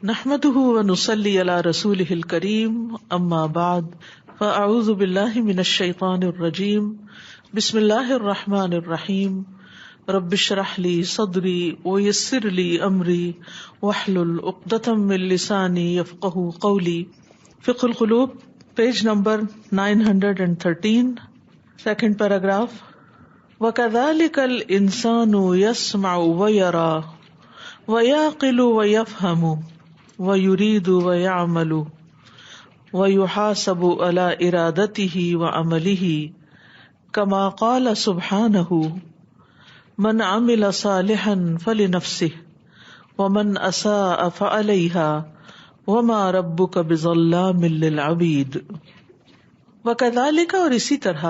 نحمده ونصلي على رسوله الكريم اما بعد فاعوذ بالله من الشيطان الرجيم بسم الله الرحمن الرحيم رب اشرح لي صدري ويسر لي امري واحلل عقدة من لساني يفقهوا قولي. فقه القلوب پیج نمبر 913 سیکنڈ پیراگراف. وَكَذَلِكَ الْإِنسَانُ يَسْمَعُ وَيَرَى وَيَعْقِلُ وَيَفْهَمُ وَيُرِيدُ وَيَعْمَلُ وَيُحَاسَبُ عَلَى إِرَادَتِهِ وَعَمَلِهِ كَمَا قَالَ سُبْحَانَهُ مَنْ عَمِلَ صَالِحًا فَلِنَفْسِهِ وَمَنْ أَسَاءَ فَعَلَيْهَا وَمَا رَبُّكَ بِظَلَّامٍ لِّلْعَبِيدِ. وَكَذَلِكَ اور اسی طرح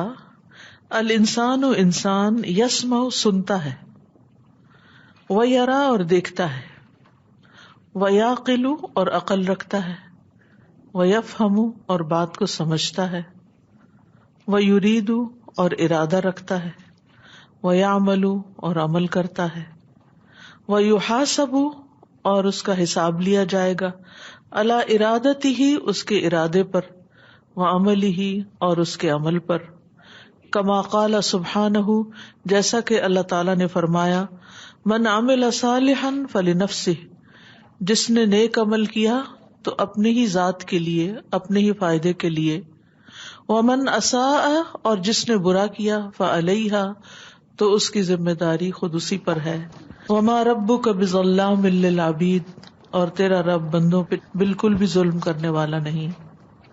الانسان انسان یسمع سنتا ہے، وَیَرَا اور دیکھتا ہے، وَیَعْقِلُ اور عقل رکھتا ہے، وَیَفْہَمُ اور بات کو سمجھتا ہے، وَیُرِیدُ اور ارادہ رکھتا ہے، وَیَعْمَلُ اور عمل کرتا ہے، وَیُحَاسَبُ اور اس کا حساب لیا جائے گا، عَلَى إِرَادَتِهِ اس کے ارادے پر، وَعَمَلِهِ اور اس کے عمل پر. کما قال سبحانہ جیسا کہ اللہ تعالیٰ نے فرمایا، من عمل صالحا فلنفسہ جس نے نیک عمل کیا تو اپنی ہی ذات کے لیے، اپنے ہی فائدے کے لیے، ومن اساء اور جس نے برا کیا فعلیہا تو اس کی ذمہ داری خود اسی پر ہے. وما ربک بظلام للعبید اور تیرا رب بندوں پہ بالکل بھی ظلم کرنے والا نہیں.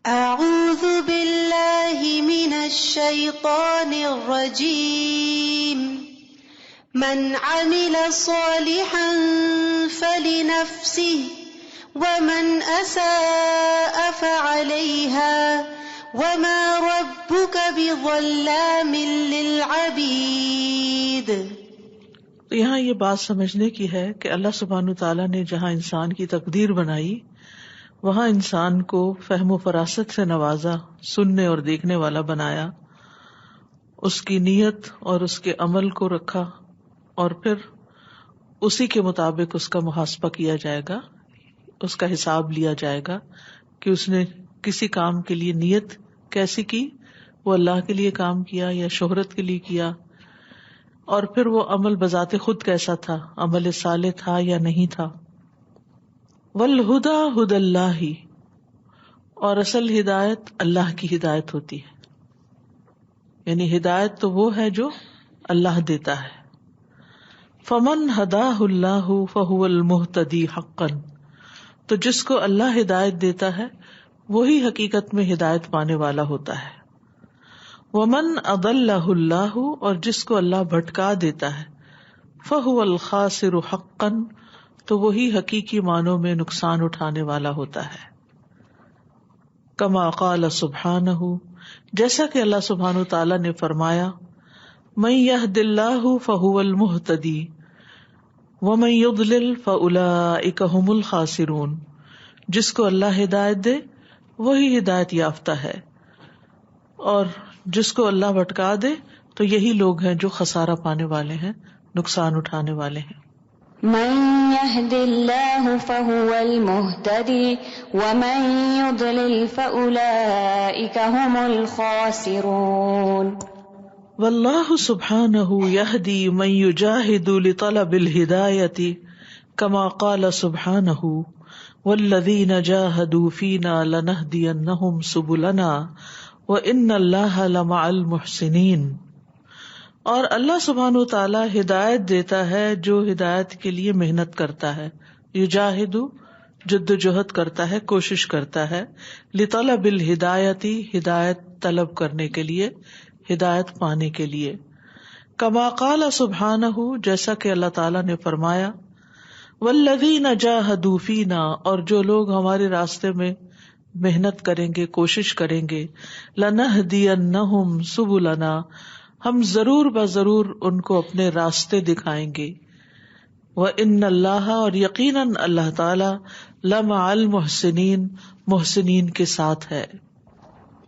اعوذ باللہ من الشیطان الرجیم. من عمل صالحا فلنفسه ومن اساء فعليها وما ربك بظلام للعبید. یہاں یہ بات سمجھنے کی ہے کہ اللہ سبحانہ تعالیٰ نے جہاں انسان کی تقدیر بنائی وہاں انسان کو فہم و فراست سے نوازا، سننے اور دیکھنے والا بنایا، اس کی نیت اور اس کے عمل کو رکھا اور پھر اسی کے مطابق اس کا محاسبہ کیا جائے گا، اس کا حساب لیا جائے گا کہ اس نے کسی کام کے لیے نیت کیسی کی، وہ اللہ کے لیے کام کیا یا شہرت کے لیے کیا، اور پھر وہ عمل بذات خود کیسا تھا، عمل صالح تھا یا نہیں تھا. والہدی ھدی اللہ اور اصل ہدایت اللہ کی ہدایت ہوتی ہے، یعنی ہدایت تو وہ ہے جو اللہ دیتا ہے. فمن ہداہ اللہ فہو المہتدی حقا تو جس کو اللہ ہدایت دیتا ہے وہی حقیقت میں ہدایت پانے والا ہوتا ہے. ومن اضلہ اللہ اور جس کو اللہ بھٹکا دیتا ہے فہو الخاسر حقا تو وہی حقیقی معنوں میں نقصان اٹھانے والا ہوتا ہے. کما قال سبحانہ جیسا کہ اللہ سبحانہ تعالیٰ نے فرمایا، من یہد اللہ فہو المہتدی ومن یضلل فاولئک ھم الخاسرون جس کو اللہ ہدایت دے وہی ہدایت یافتہ ہے، اور جس کو اللہ بھٹکا دے تو یہی لوگ ہیں جو خسارہ پانے والے ہیں، نقصان اٹھانے والے ہیں. من يهد الله فهو المهتدي ومن يضلل فأولئك هم الخاسرون. واللہ سبحانہ يهدي من يجاهد لطلب الهداية كما قال سبحانہ والذین جاهدوا فينا لنهدينهم سبلنا وإن اللہ لمع المحسنین. اور اللہ سبحانہ و تعالی ہدایت دیتا ہے جو ہدایت کے لیے محنت کرتا ہے، یجاہد جد و جہد کرتا ہے، کوشش کرتا ہے، لطلب الہدایتی ہدایت طلب کرنے کے لیے، ہدایت پانے کے لیے. کما قال سبحانہ جیسا کہ اللہ تعالیٰ نے فرمایا، والذین جاہدوا فینا اور جو لوگ ہمارے راستے میں محنت کریں گے، کوشش کریں گے، لنہدینہم سبلنا ہم ضرور بضرور ان کو اپنے راستے دکھائیں گے. وَإِنَّ اللَّهَ اور یقیناً اللہ تعالی لَمَعَ الْمُحْسِنِينَ محسنین کے ساتھ ہے.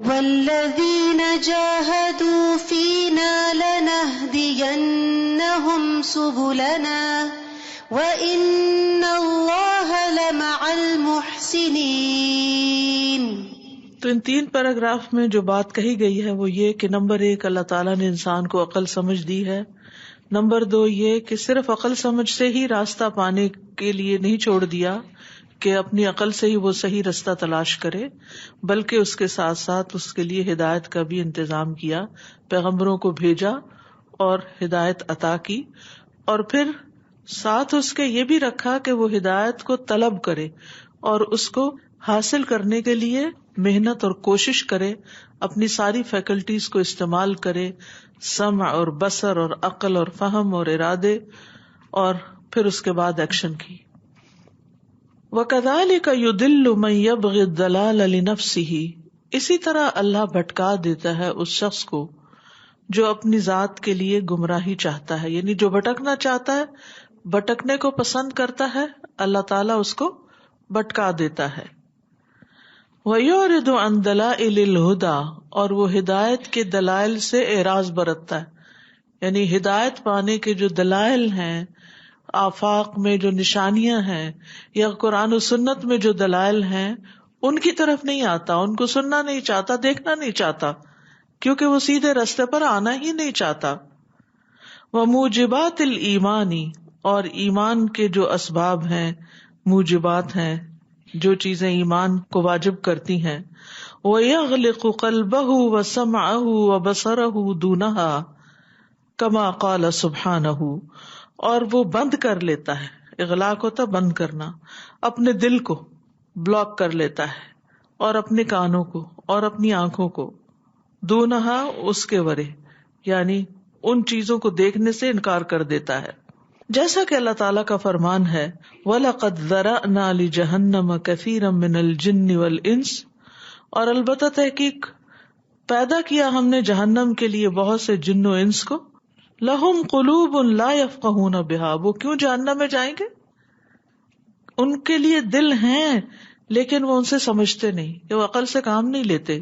وَالَّذِينَ جَاهَدُوا فِينَا لَنَهْدِيَنَّهُمْ سُبُلَنَا وَإِنَّ اللَّهَ لَمَعَ الْمُحْسِنِينَ. المحسنين. تو ان 3 پیراگراف میں جو بات کہی گئی ہے وہ یہ کہ نمبر 1 اللہ تعالیٰ نے انسان کو عقل سمجھ دی ہے. نمبر 2 یہ کہ صرف عقل سمجھ سے ہی راستہ پانے کے لیے نہیں چھوڑ دیا کہ اپنی عقل سے ہی وہ صحیح راستہ تلاش کرے، بلکہ اس کے ساتھ ساتھ اس کے لیے ہدایت کا بھی انتظام کیا، پیغمبروں کو بھیجا اور ہدایت عطا کی، اور پھر ساتھ اس کے یہ بھی رکھا کہ وہ ہدایت کو طلب کرے اور اس کو حاصل کرنے کے لیے محنت اور کوشش کرے، اپنی ساری فیکلٹیز کو استعمال کرے، سمع اور بصر اور عقل اور فہم اور ارادے، اور پھر اس کے بعد ایکشن کی. وَكَذَلِكَ يُضِلُّ مَن يَبْغِي الضَّلَالَ لِنَفْسِهِ، اسی طرح اللہ بھٹکا دیتا ہے اس شخص کو جو اپنی ذات کے لیے گمراہی چاہتا ہے، یعنی جو بھٹکنا چاہتا ہے، بھٹکنے کو پسند کرتا ہے، اللہ تعالیٰ اس کو بھٹکا دیتا ہے. وَيُعْرِضُ عَن دَلَائِلِ الْهُدَى، اور وہ ہدایت کے دلائل سے اعراض برتتا ہے، یعنی ہدایت پانے کے جو دلائل ہیں، آفاق میں جو نشانیاں ہیں یا قرآن و سنت میں جو دلائل ہیں ان کی طرف نہیں آتا، ان کو سننا نہیں چاہتا، دیکھنا نہیں چاہتا، کیونکہ وہ سیدھے راستے پر آنا ہی نہیں چاہتا. وَمُوجِبَاتِ الْإِيمَانِ، اور ایمان کے جو اسباب ہیں، موجبات ہیں، جو چیزیں ایمان کو واجب کرتی ہیں. وَيَغْلِقُ قَلْبَهُ وَسَمْعَهُ وَبَصَرَهُ دُونَهَا كَمَا قَالَ سُبْحَانَهُ، اور وہ بند کر لیتا ہے، اغلاق ہوتا بند کرنا، اپنے دل کو بلاک کر لیتا ہے اور اپنے کانوں کو اور اپنی آنکھوں کو، دونہا اس کے ورے، یعنی ان چیزوں کو دیکھنے سے انکار کر دیتا ہے. جیسا کہ اللہ تعالیٰ کا فرمان ہے وَلَقَدْ ذَرَأْنَا لِجَهَنَّمَ كَثِيرًا مِنَ الْجِنِّ وَالْإِنسِ، اور البتہ تحقیق پیدا کیا ہم نے جہنم کے لیے بہت سے جن و انس کو. لَهُمْ قُلُوبٌ لَا يَفْقَهُونَ بِهَا، وہ کیوں جہنم میں جائیں گے؟ ان کے لیے دل ہیں لیکن وہ ان سے سمجھتے نہیں، کہ وہ عقل سے کام نہیں لیتے.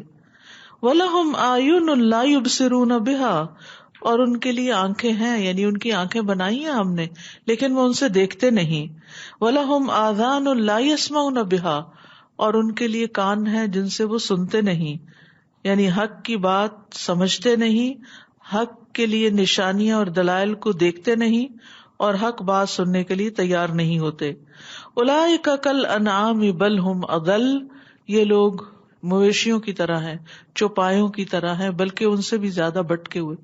وَلَهُمْ أَعْيُنٌ لَا يُبْصِرُونَ بِهَا، اور ان کے لیے آنکھیں ہیں، یعنی ان کی آنکھیں بنائی ہیں ہم نے لیکن وہ ان سے دیکھتے نہیں. وَلَهُمْ آذَانٌ لَا يَسْمَعُونَ بِهَا، اور ان کے لیے کان ہیں جن سے وہ سنتے نہیں، یعنی حق کی بات سمجھتے نہیں، حق کے لیے نشانیاں اور دلائل کو دیکھتے نہیں، اور حق بات سننے کے لیے تیار نہیں ہوتے. اولئک کالانعام بل ہم اضل، یہ لوگ مویشیوں کی طرح ہیں، چوپایوں کی طرح ہیں، بلکہ ان سے بھی زیادہ بھٹکے ہوئے،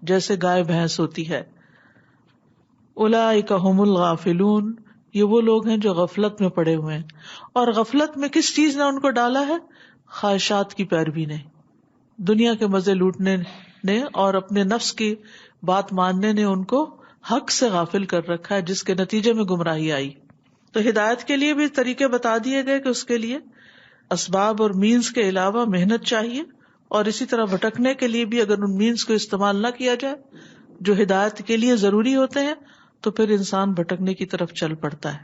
جیسے گائے بھینس ہوتی ہے. اولئک هم الغافلون، یہ وہ لوگ ہیں جو غفلت میں پڑے ہوئے ہیں. اور غفلت میں کس چیز نے ان کو ڈالا ہے؟ خواہشات کی پیروی نے، دنیا کے مزے لوٹنے نے اور اپنے نفس کی بات ماننے نے ان کو حق سے غافل کر رکھا ہے، جس کے نتیجے میں گمراہی آئی. تو ہدایت کے لیے بھی طریقے بتا دیے گئے کہ اس کے لیے اسباب اور مینز کے علاوہ محنت چاہیے، اور اسی طرح بھٹکنے کے لیے بھی اگر ان مینز کو استعمال نہ کیا جائے جو ہدایت کے لیے ضروری ہوتے ہیں تو پھر انسان بھٹکنے کی طرف چل پڑتا ہے،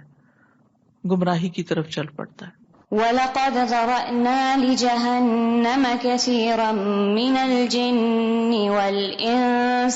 گمراہی کی طرف چل پڑتا ہے. وَلَقَدْ ذَرَأْنَا لِجَهَنَّمَ كَثِيرًا مِنَ الْجِنِّ وَالْإِنسِ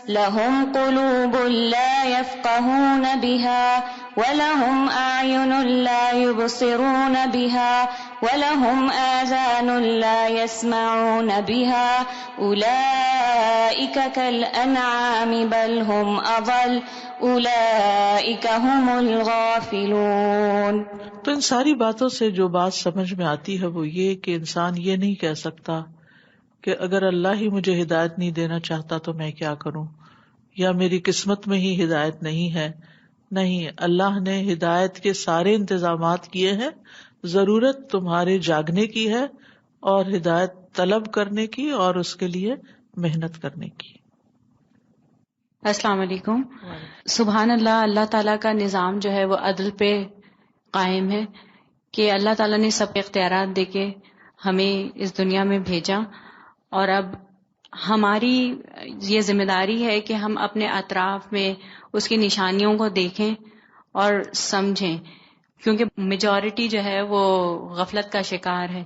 لَهُمْ قُلُوبٌ لَا يَفْقَهُونَ بِهَا وَلَهُمْ أَعْيُنٌ لَا يُبْصِرُونَ بِهَا وَلَهُمْ آذَانٌ لَا يَسْمَعُونَ بِهَا أُولَئِكَ كَالْأَنْعَامِ بَلْ هُمْ أَضَلُّ أُولَئِكَ هُمُ الْغَافِلُونَ. تو ان ساری باتوں سے جو بات سمجھ میں آتی ہے وہ یہ کہ انسان یہ نہیں کہہ سکتا کہ اگر اللہ ہی مجھے ہدایت نہیں دینا چاہتا تو میں کیا کروں، یا میری قسمت میں ہی ہدایت نہیں ہے. نہیں، اللہ نے ہدایت کے سارے انتظامات کیے ہیں، ضرورت تمہارے جاگنے کی ہے اور ہدایت طلب کرنے کی اور اس کے لیے محنت کرنے کی. السلام علیکم. سبحان اللہ، اللہ تعالیٰ کا نظام جو ہے وہ عدل پہ قائم ہے کہ اللہ تعالیٰ نے سب اختیارات دے کے ہمیں اس دنیا میں بھیجا، اور اب ہماری یہ ذمہ داری ہے کہ ہم اپنے اطراف میں اس کی نشانیوں کو دیکھیں اور سمجھیں، کیونکہ میجورٹی جو ہے وہ غفلت کا شکار ہے.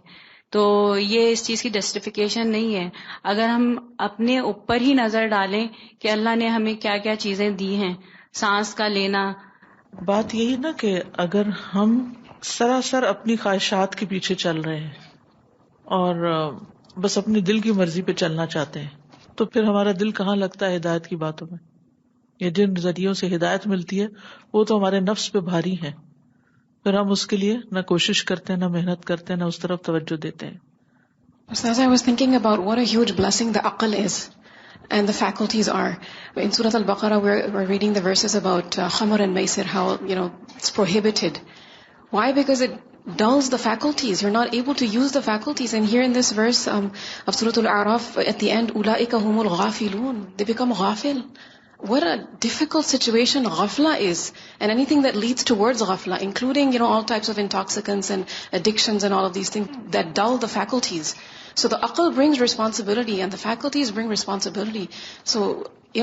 تو یہ اس چیز کی جسٹیفیکیشن نہیں ہے. اگر ہم اپنے اوپر ہی نظر ڈالیں کہ اللہ نے ہمیں کیا کیا چیزیں دی ہیں، سانس کا لینا. بات یہی نا کہ اگر ہم سراسر اپنی خواہشات کے پیچھے چل رہے ہیں اور بس اپنی دل کی مرضی پہ چلنا چاہتے ہیں, تو پھر ہمارا دل کہاں لگتا ہے ہدایت کی باتوں میں؟ یا جن ذریعوں سے ہدایت ملتی ہے وہ تو ہمارے نفس پہ بھاری ہیں, پھر ہم اس کے لیے نہ کوشش کرتے ہیں, نہ محنت کرتے ہیں, نہ اس طرف توجہ دیتے ہیں. Ustaz, I was thinking about what a huge blessing the aql is and the faculties are. In Surah Al-Baqarah, we're reading the verses about khamr and maisir, how, it's prohibited. Why? Because it dulls the faculties. You're not able to use the faculties. And here in this verse of Surah Al-A'raf, at the end, أُولَئِكَ هُمُ الْغَافِلُونَ. They become ghafil. What a difficult situation ghafla is, and anything that leads towards ghafla, including, all types of intoxicants and addictions and all of these things that dull the faculties. So the aql brings responsibility and the faculties bring responsibility. So,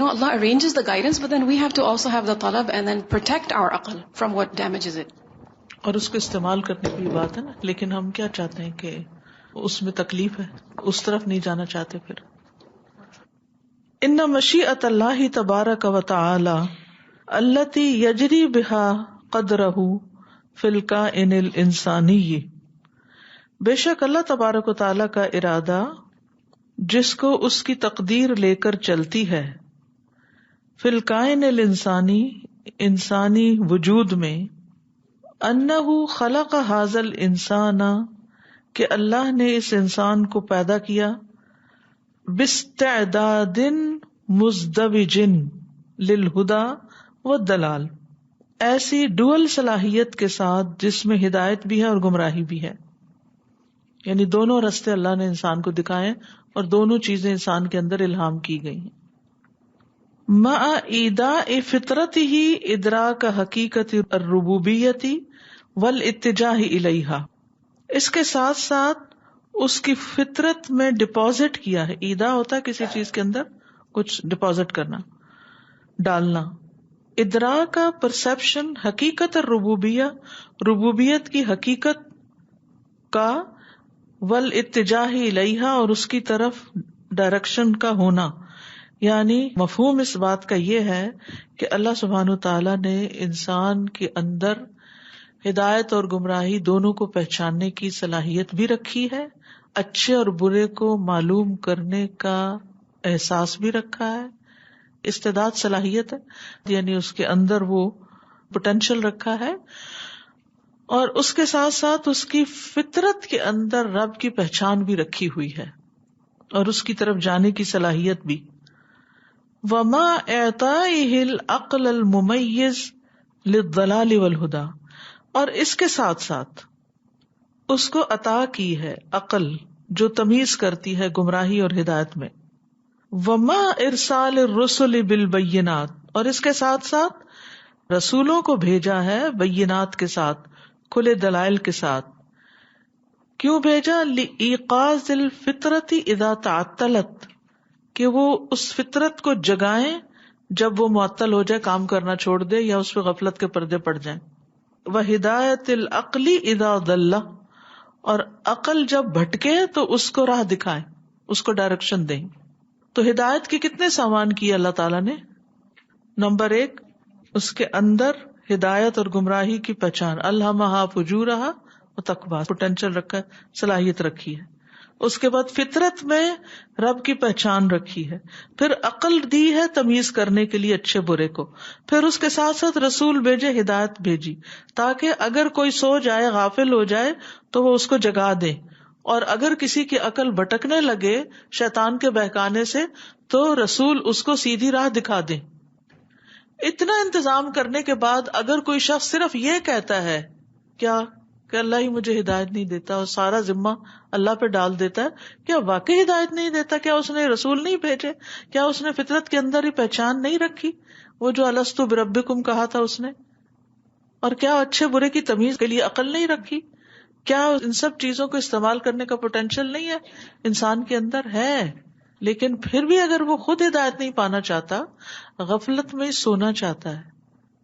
Allah arranges the guidance, but then we have to also have the talab and then protect our aql from what damages it. اور اس کو استعمال کرنے کی بات ہے نا, لیکن ہم کیا چاہتے ہیں کہ اس میں تکلیف ہے, اس طرف نہیں جانا چاہتے. پھر ان مشیئۃ اللہ تبارک و تعالی التی یجری بہا قدرہ فی الکائن الانسانی, بے شک اللہ تبارک و تعالی کا ارادہ جس کو اس کی تقدیر لے کر چلتی ہے, فی الکائن الانسانی, انسانی وجود میں, انہ خلق ھذا الانسان, کہ اللہ نے اس انسان کو پیدا کیا, باستعداد مزدوج للہدی والضلال, ایسی ڈوئل صلاحیت کے ساتھ جس میں ہدایت بھی ہے اور گمراہی بھی ہے. یعنی دونوں رستے اللہ نے انسان کو دکھائے اور دونوں چیزیں انسان کے اندر الہام کی گئی ہیں. مع ایداء فطرتہ ادراک حقیقت الربوبیۃ والاتجاہ الیہا, اس کے ساتھ ساتھ اس کی فطرت میں ڈپازٹ کیا ہے. ایدا ہوتا ہے کسی چیز کے اندر کچھ ڈپازٹ کرنا, ڈالنا. ادراک کا پرسپشن, حقیقت الربوبیہ, ربوبیت کی حقیقت کا, والاتجاہ الیہا, اور اس کی طرف ڈائریکشن کا ہونا. یعنی مفہوم اس بات کا یہ ہے کہ اللہ سبحانہ وتعالی نے انسان کے اندر ہدایت اور گمراہی دونوں کو پہچاننے کی صلاحیت بھی رکھی ہے, اچھے اور برے کو معلوم کرنے کا احساس بھی رکھا ہے. استعداد صلاحیت ہے, یعنی اس کے اندر وہ پوٹینشل رکھا ہے, اور اس کے ساتھ ساتھ اس کی فطرت کے اندر رب کی پہچان بھی رکھی ہوئی ہے اور اس کی طرف جانے کی صلاحیت بھی. وما اعطائہ العقل الممیز للضلال والہدی, اور اس کے ساتھ ساتھ اس کو عطا کی ہے عقل جو تمیز کرتی ہے گمراہی اور ہدایت میں. وما ارسال الرسل بالبینات, اور اس کے ساتھ ساتھ رسولوں کو بھیجا ہے بینات کے ساتھ, کھلے دلائل کے ساتھ. کیوں بھیجا؟ لایقاظ الفطرت اذا تعطلت, کہ وہ اس فطرت کو جگائیں جب وہ معطل ہو جائے, کام کرنا چھوڑ دے یا اس پہ غفلت کے پردے پڑ جائیں. وہدایت العقل اذا ضل, اور عقل جب بھٹکے تو اس کو راہ دکھائیں, اس کو ڈائریکشن دیں. تو ہدایت کے کتنے سامان کیے اللہ تعالیٰ نے؟ نمبر 1, اس کے اندر ہدایت اور گمراہی کی پہچان, الہمہا فجورہا وتقواہا, پوٹینشل رکھا ہے, صلاحیت رکھی ہے. اس کے بعد فطرت میں رب کی پہچان رکھی ہے, پھر عقل دی ہے تمیز کرنے کے لیے اچھے برے کو, پھر اس کے ساتھ ساتھ رسول بھیجے, ہدایت بھیجی تاکہ اگر کوئی سو جائے, غافل ہو جائے تو وہ اس کو جگا دے, اور اگر کسی کی عقل بھٹکنے لگے شیطان کے بہکانے سے تو رسول اس کو سیدھی راہ دکھا دے. اتنا انتظام کرنے کے بعد اگر کوئی شخص صرف یہ کہتا ہے کیا کہ اللہ ہی مجھے ہدایت نہیں دیتا, اور سارا ذمہ اللہ پہ ڈال دیتا ہے, کیا واقعی ہدایت نہیں دیتا؟ کیا اس نے رسول نہیں بھیجے؟ کیا اس نے فطرت کے اندر ہی پہچان نہیں رکھی, وہ جو الستو بربکم کہا تھا اس نے؟ اور کیا اچھے برے کی تمیز کے لیے عقل نہیں رکھی؟ کیا ان سب چیزوں کو استعمال کرنے کا پوٹینشیل نہیں ہے انسان کے اندر؟ ہے, لیکن پھر بھی اگر وہ خود ہدایت نہیں پانا چاہتا, غفلت میں سونا چاہتا ہے.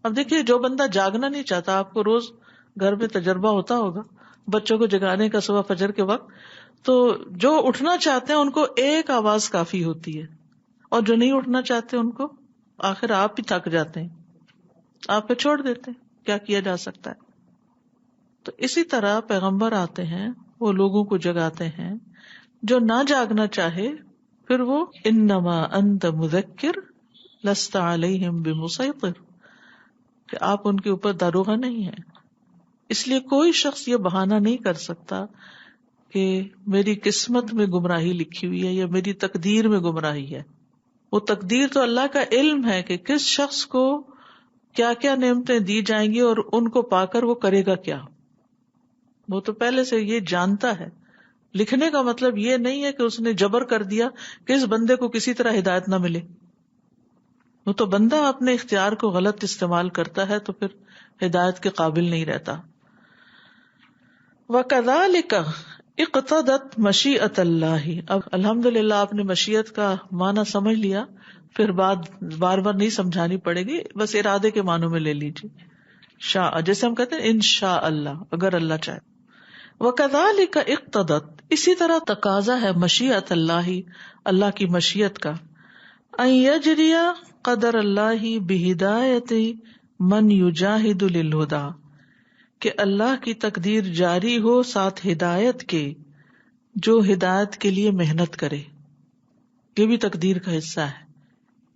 اب دیکھیے, جو بندہ جاگنا نہیں چاہتا, آپ کو روز گھر میں تجربہ ہوتا ہوگا بچوں کو جگانے کا صبح فجر کے وقت, تو جو اٹھنا چاہتے ہیں ان کو ایک آواز کافی ہوتی ہے, اور جو نہیں اٹھنا چاہتے ان کو آخر آپ ہی تھک جاتے ہیں, آپ پہ چھوڑ دیتے ہیں, کیا کیا جا سکتا ہے. تو اسی طرح پیغمبر آتے ہیں، وہ لوگوں کو جگاتے ہیں. جو نہ جاگنا چاہے پھر وہ انما انت مذکر لست علیہم بمسیطر، کہ آپ ان کے اوپر داروغہ نہیں ہیں. اس لیے کوئی شخص یہ بہانہ نہیں کر سکتا کہ میری قسمت میں گمراہی لکھی ہوئی ہے یا میری تقدیر میں گمراہی ہے. وہ تقدیر تو اللہ کا علم ہے کہ کس شخص کو کیا کیا نعمتیں دی جائیں گی اور ان کو پا کر وہ کرے گا کیا. وہ تو پہلے سے یہ جانتا ہے. لکھنے کا مطلب یہ نہیں ہے کہ اس نے جبر کر دیا کہ اس بندے کو کسی طرح ہدایت نہ ملے. وہ تو بندہ اپنے اختیار کو غلط استعمال کرتا ہے تو پھر ہدایت کے قابل نہیں رہتا. وَكَذَلِكَ اقتضت مشیئت اللہ. اب الحمدللہ آپ نے مشیت کا معنی سمجھ لیا، پھر بار بار نہیں سمجھانی پڑے گی، بس ارادے کے معنوں میں لے لیجیے. شاء، جیسے ہم کہتے ہیں انشاء اللہ، اگر اللہ چاہے. وَكَذَلِكَ اقتضت، اسی طرح تقاضا ہے مشیئت اللہ، اللہ کی مشیت کا، ان یجری قدر اللہ بہدایت من یجاہد للہدی، کہ اللہ کی تقدیر جاری ہو ساتھ ہدایت کے جو ہدایت کے لیے محنت کرے. یہ بھی تقدیر کا حصہ ہے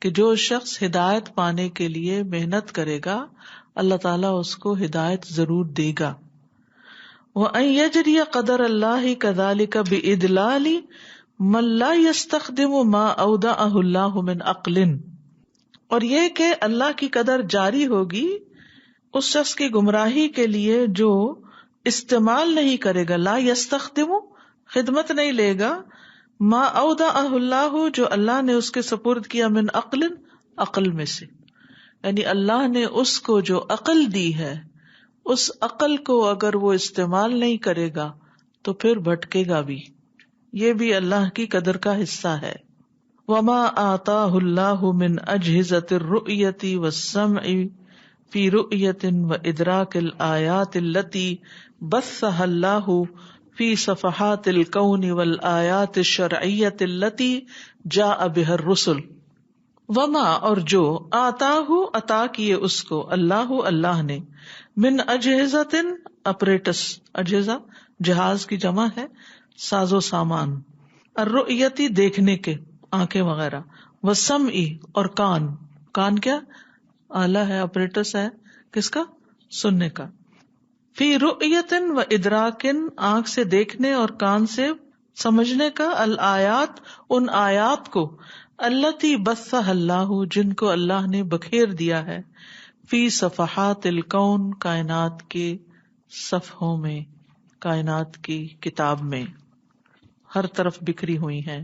کہ جو شخص ہدایت پانے کے لیے محنت کرے گا اللہ تعالیٰ اس کو ہدایت ضرور دے گا. وَأَن يَجْرِيَ قَدَرَ اللَّهِ كَذَلِكَ بِإِدْلَالِ مَن لَا يَسْتَخْدِمُ مَا أَوْدَعَهُ اللَّهُ مِنْ عَقْلٍ، اور یہ کہ اللہ کی قدر جاری ہوگی اس شخص کی گمراہی کے لیے جو استعمال نہیں کرے گا، لا يستخدم، خدمت نہیں لے گا، ما أودعه اللہ، جو اللہ نے اس کے سپرد کیا، من عقل، عقل میں سے، یعنی اللہ نے اس کو جو عقل دی ہے اس عقل کو اگر وہ استعمال نہیں کرے گا تو پھر بھٹکے گا بھی. یہ بھی اللہ کی قدر کا حصہ ہے. وما آتاہ اللہ من اجہزۃ الرؤیۃ والسمع فی رؤیۃ وادراک الآیات التی بثها اللہ فی صفحات الکون والآیات الشرعیۃ التی جاء بها الرسل. وما، اور جو آتاہ عطا کیے اس کو اللہ، اللہ نے، من اجہزۃ، اپریٹس، اجہزہ جہاز کی جمع ہے، ساز و سامان، الرؤیتی دیکھنے کے، آنکھیں وغیرہ، والسمع، اور کان، کان کیا آلہ ہے، اپریٹس ہے کس کا، سننے کا. فی رؤیت و ادراک، آنکھ سے دیکھنے اور کان سے سمجھنے کا، الآیات، ان آیات کو، التی بثها اللہ، جن کو اللہ نے بکھیر دیا ہے، فی صفحات الکون، کائنات کے صفحوں میں، کائنات کی کتاب میں ہر طرف بکھری ہوئی ہیں.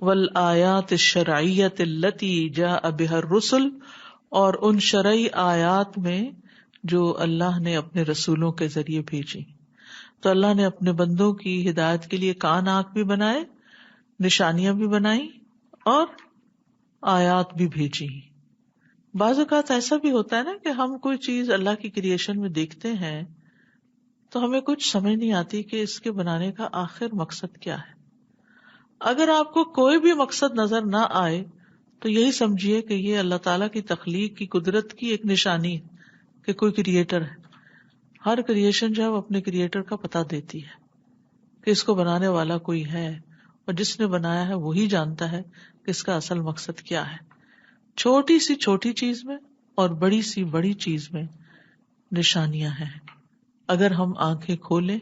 والآیات الشرعیۃ التی جاء بها الرسل، اور ان شرعی آیات میں جو اللہ نے اپنے رسولوں کے ذریعے بھیجی. تو اللہ نے اپنے بندوں کی ہدایت کے لیے کان، آنکھ بھی بنائے، نشانیاں بھی بنائی اور آیات بھی بھیجی. بعض اوقات ایسا بھی ہوتا ہے نا کہ ہم کوئی چیز اللہ کی کریشن میں دیکھتے ہیں تو ہمیں کچھ سمجھ نہیں آتی کہ اس کے بنانے کا آخر مقصد کیا ہے. اگر آپ کو کوئی بھی مقصد نظر نہ آئے تو یہی سمجھیے کہ یہ اللہ تعالیٰ کی تخلیق کی قدرت کی ایک نشانی ہے کہ کوئی کریٹر ہے. ہر کریشن جو ہے وہ اپنے کریٹر کا پتہ دیتی ہے کہ اس کو بنانے والا کوئی ہے، اور جس نے بنایا ہے وہی جانتا ہے کہ اس کا اصل مقصد کیا ہے. چھوٹی سی چھوٹی چیز میں اور بڑی سی بڑی چیز میں نشانیاں ہیں. اگر ہم آنکھیں کھولیں،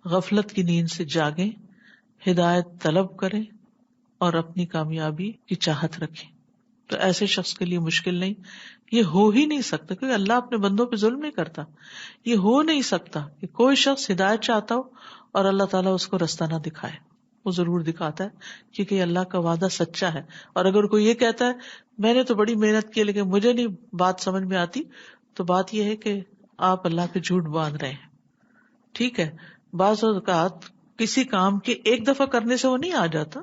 غفلت کی نیند سے جاگیں، ہدایت طلب کریں اور اپنی کامیابی کی چاہت رکھیں تو ایسے شخص کے لیے مشکل نہیں. یہ ہو ہی نہیں سکتا کیونکہ اللہ اپنے بندوں پہ ظلم نہیں کرتا. یہ ہو نہیں سکتا کہ کوئی شخص ہدایت چاہتا ہو اور اللہ تعالیٰ اس کو رستہ نہ دکھائے. وہ ضرور دکھاتا ہے کیونکہ اللہ کا وعدہ سچا ہے. اور اگر کوئی یہ کہتا ہے میں نے تو بڑی محنت کی لیکن مجھے نہیں بات سمجھ میں آتی، تو بات یہ ہے کہ آپ اللہ پہ جھوٹ باندھ رہے ہیں. ٹھیک ہے، بعض اوقات کسی کام کے ایک دفعہ کرنے سے وہ نہیں آ جاتا.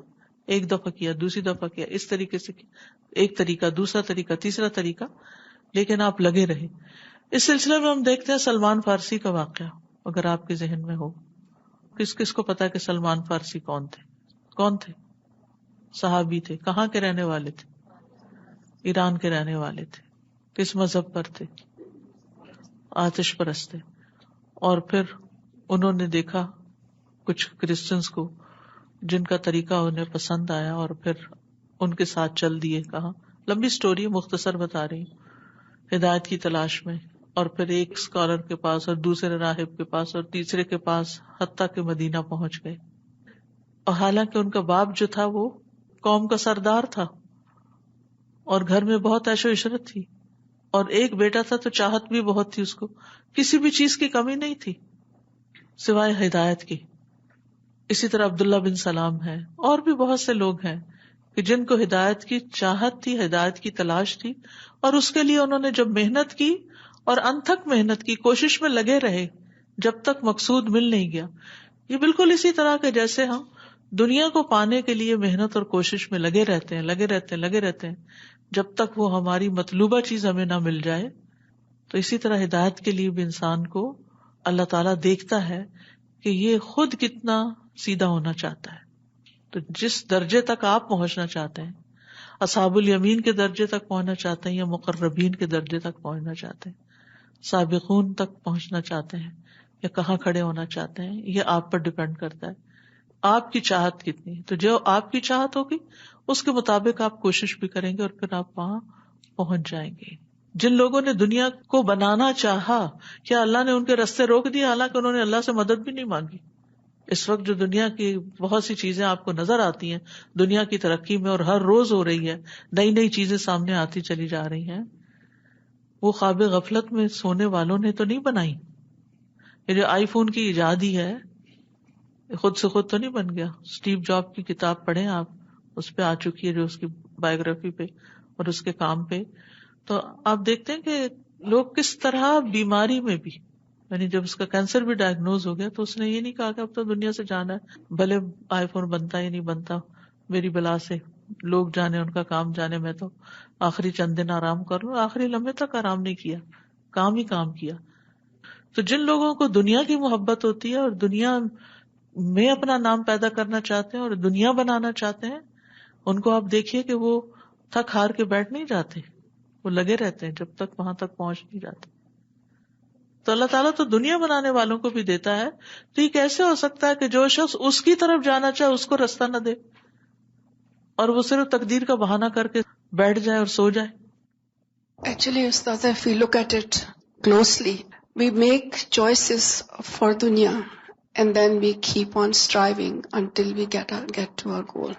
ایک دفعہ کیا، دوسری دفعہ کیا، اس طریقے سے کیا، ایک طریقہ، دوسرا طریقہ، تیسرا طریقہ، لیکن آپ لگے رہے. اس سلسلے میں ہم دیکھتے ہیں سلمان فارسی کا واقعہ، اگر آپ کے ذہن میں ہو. کس کس کو پتا کہ سلمان فارسی کون تھے؟ کون تھے؟ صحابی تھے. کہاں کے رہنے والے تھے؟ ایران کے رہنے والے تھے. کس مذہب پر تھے؟ آتش پرست تھے. اور پھر انہوں نے دیکھا کچھ کرسچنس کو جن کا طریقہ انہیں پسند آیا اور پھر ان کے ساتھ چل دیے. کہا لمبی سٹوری مختصر بتا رہی ہوں. ہدایت کی تلاش میں، اور پھر ایک اسکالر کے پاس اور دوسرے راہب کے پاس اور تیسرے کے پاس، حتیٰ کہ مدینہ پہنچ گئے. اور حالانکہ ان کا باپ جو تھا وہ قوم کا سردار تھا اور گھر میں بہت عیش و عشرت تھی، اور ایک بیٹا تھا تو چاہت بھی بہت تھی اس کو، کسی بھی چیز کی کمی نہیں تھی سوائے ہدایت کی. اسی طرح عبداللہ بن سلام ہے، اور بھی بہت سے لوگ ہیں کہ جن کو ہدایت کی چاہت تھی، ہدایت کی تلاش تھی، اور اس کے لیے انہوں نے جب محنت کی اور انتھک محنت کی، کوشش میں لگے رہے جب تک مقصود مل نہیں گیا. یہ بالکل اسی طرح کہ جیسے ہم دنیا کو پانے کے لیے محنت اور کوشش میں لگے رہتے ہیں جب تک وہ ہماری مطلوبہ چیز ہمیں نہ مل جائے. تو اسی طرح ہدایت کے لیے بھی انسان کو اللہ تعالیٰ دیکھتا ہے کہ یہ خود کتنا سیدھا ہونا چاہتا ہے. تو جس درجے تک آپ پہنچنا چاہتے ہیں، اصحاب الیمین کے درجے تک پہنچنا چاہتے ہیں یا مقربین کے درجے تک پہنچنا چاہتے ہیں، سابقون تک پہنچنا چاہتے ہیں یا کہاں کھڑے ہونا چاہتے ہیں، یہ آپ پر ڈیپینڈ کرتا ہے آپ کی چاہت کتنی ہے. تو جو آپ کی چاہت ہوگی اس کے مطابق آپ کوشش بھی کریں گے اور پھر آپ وہاں پہنچ جائیں گے. جن لوگوں نے دنیا کو بنانا چاہا، کیا اللہ نے ان کے راستے روک دیے؟ حالانکہ انہوں نے اللہ سے مدد بھی نہیں مانگی. اس وقت جو دنیا کی بہت سی چیزیں آپ کو نظر آتی ہیں دنیا کی ترقی میں، اور ہر روز ہو رہی ہے، نئی نئی چیزیں سامنے آتی چلی جا رہی ہیں، وہ خواب غفلت میں سونے والوں نے تو نہیں بنائی. یہ جو آئی فون کی ایجادی ہے خود سے خود تو نہیں بن گیا. اسٹیو جاب کی کتاب پڑھیں آپ، اس پہ آ چکی ہے جو اس کی بایوگرافی پہ اور اس کے کام پہ. تو آپ دیکھتے ہیں کہ لوگ کس طرح بیماری میں بھی، یعنی جب اس کا کینسر بھی ڈائگنوز ہو گیا تو اس نے یہ نہیں کہا کہ اب تو دنیا سے جانا ہے، بھلے آئی فون بنتا یا نہیں بنتا، میری بلا سے لوگ جانے، ان کا کام جانے، میں تو آخری چند دن آرام کر لوں. آخری لمحے تک آرام نہیں کیا، کام ہی کام کیا. تو جن لوگوں کو دنیا کی محبت ہوتی ہے اور دنیا میں اپنا نام پیدا کرنا چاہتے ہیں اور دنیا بنانا چاہتے ہیں، ان کو آپ دیکھیے کہ وہ تھک ہار کے بیٹھ نہیں جاتے، وہ لگے رہتے ہیں جب تک وہاں تک پہنچ نہیں جاتے. تو اللہ تعالیٰ تو دنیا بنانے والوں کو بھی دیتا ہے. تو یہ کیسے ہو سکتا ہے کہ جو شخص اس کی طرف جانا چاہے اس کو راستہ نہ دے اور وہ صرف تقدیر کا بہانہ کر کے بیٹھ جائے اور سو جائے؟ Actually, Ustaz, if we look at it closely, we make choices for dunya and then we keep on striving until we get to our goal.